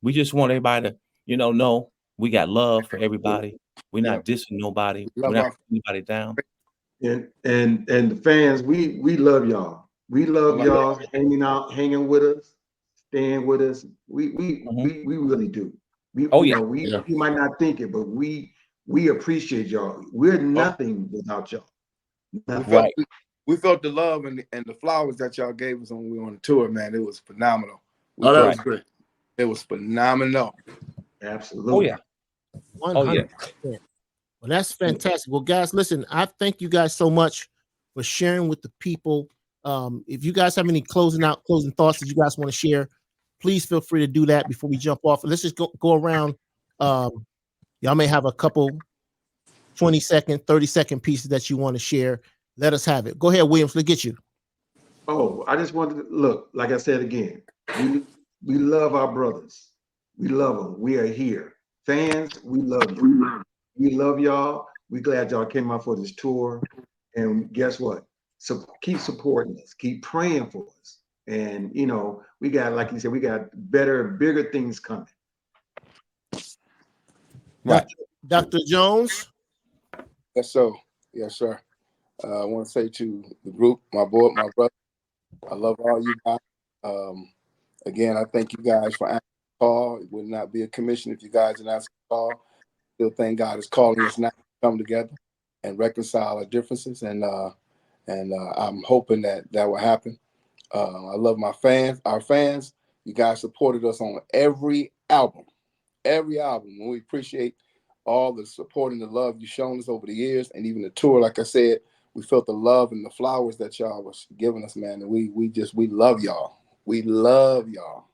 We just want everybody to, know we got love for everybody. We're not dissing nobody. We're not putting anybody down. And the fans, we love y'all. We love y'all hanging with us, staying with us. We really do. We might not think it, but we appreciate y'all. We're nothing without y'all. Right. we felt the love and the flowers that y'all gave us when we were on the tour, man. It was phenomenal. Oh, that was great. It was phenomenal. Absolutely. Oh yeah. 100%. Well, that's fantastic. Well, guys, listen, I thank you guys so much for sharing with the people. If you guys have any closing thoughts that you guys want to share, please feel free to do that before we jump off. Let's just go around. Y'all may have a couple 20-second, 30-second pieces that you want to share. Let us have it. Go ahead, Williams. Let's get you. Oh, I just wanted to look, like I said again, we love our brothers. We love them. We are here. Fans, we love you. We love y'all. We glad y'all came out for this tour. And guess what? So keep supporting us. Keep praying for us. And you know, we got, like you said, we got better, bigger things coming. Right. Dr. Jones. Yes, sir. Yes, sir. I want to say to the group, my boy, my brother, I love all you guys. Again, I thank you guys for answering the call. It would not be a commission if you guys didn't answer the call. Still thank God is calling us now to come together and reconcile our differences. And I'm hoping that will happen. I love my fans, our fans. You guys supported us on every album. And we appreciate all the support and the love you've shown us over the years, and even the tour. Like I said, we felt the love and the flowers that y'all was giving us, man. And we love y'all. We love y'all.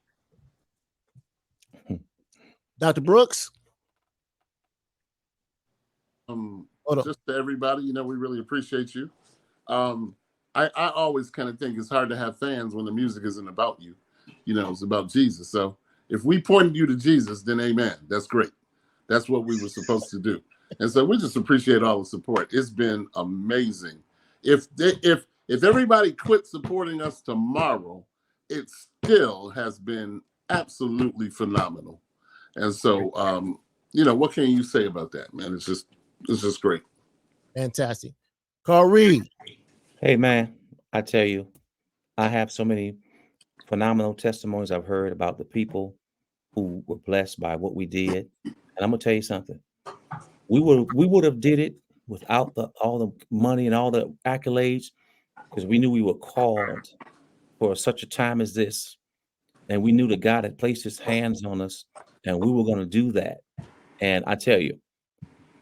Dr. Brooks. Just to everybody, you know, we really appreciate you. I always kind of think it's hard to have fans when the music isn't about you. You know, it's about Jesus. So if we pointed you to Jesus, then amen. That's great. That's what we were supposed to do. And so we just appreciate all the support. It's been amazing. If everybody quit supporting us tomorrow, it still has been absolutely phenomenal. And so, you know, what can you say about that, man? It's just great. Fantastic. Carl Reed. Hey man, I tell you, I have so many phenomenal testimonies I've heard about the people who were blessed by what we did. And I'm gonna tell you something. We would have did it without all the money and all the accolades, because we knew we were called for such a time as this. And we knew that God had placed his hands on us and we were going to do that. And I tell you,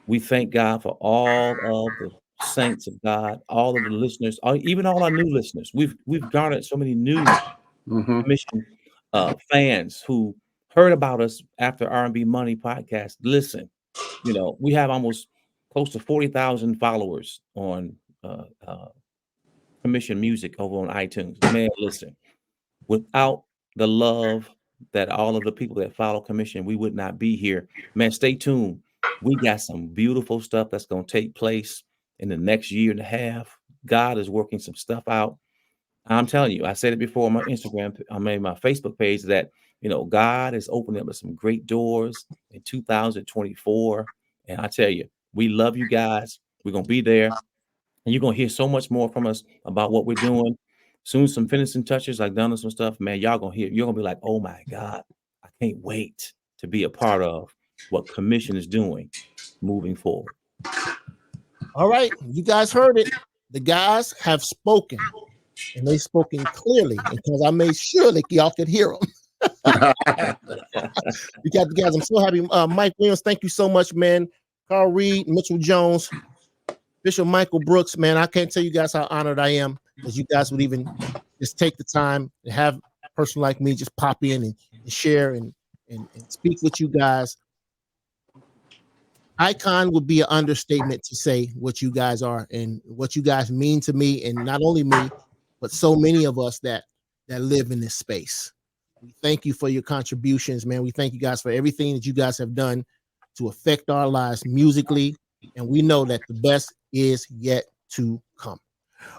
we thank God for all of the saints of God, all of the listeners, even all our new listeners. We've garnered so many new commission fans who heard about us after R&B Money podcast. Listen, you know, we have almost close to 40,000 followers on commission music over on iTunes. Man, listen, without the love that all of the people that follow commission, we would not be here. Man, stay tuned. We got some beautiful stuff that's going to take place in the next year and a half. God is working some stuff out. I'm telling you, I said it before on my Instagram, I made my Facebook page, that, you know, God is opening up some great doors in 2024. And I tell you, we love you guys. We're going to be there. And you're going to hear so much more from us about what we're doing. Soon, some finishing touches, like done some stuff, man, y'all going to hear, you're going to be like, oh my God, I can't wait to be a part of what commission is doing moving forward. All right. You guys heard it. The guys have spoken, and they've spoken clearly, because I made sure that y'all could hear them. We got the guys. I'm so happy. Mike Williams, thank you so much, man. Carl Reed, Mitchell Jones, Bishop Michael Brooks, man. I can't tell you guys how honored I am that you guys would even just take the time to have a person like me just pop in and share and speak with you guys. Icon would be an understatement to say what you guys are and what you guys mean to me, and not only me, but so many of us that live in this space. We thank you for your contributions, man. We thank you guys for everything that you guys have done to affect our lives musically, and we know that the best is yet to come.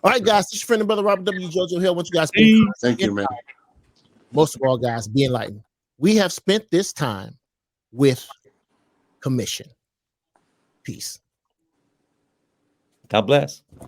All right, guys, this is your friend and brother Robert W. Jojo Hill. I want you guys to thank you, man. Most of all, guys, be enlightened. We have spent this time with commission. Peace. God bless.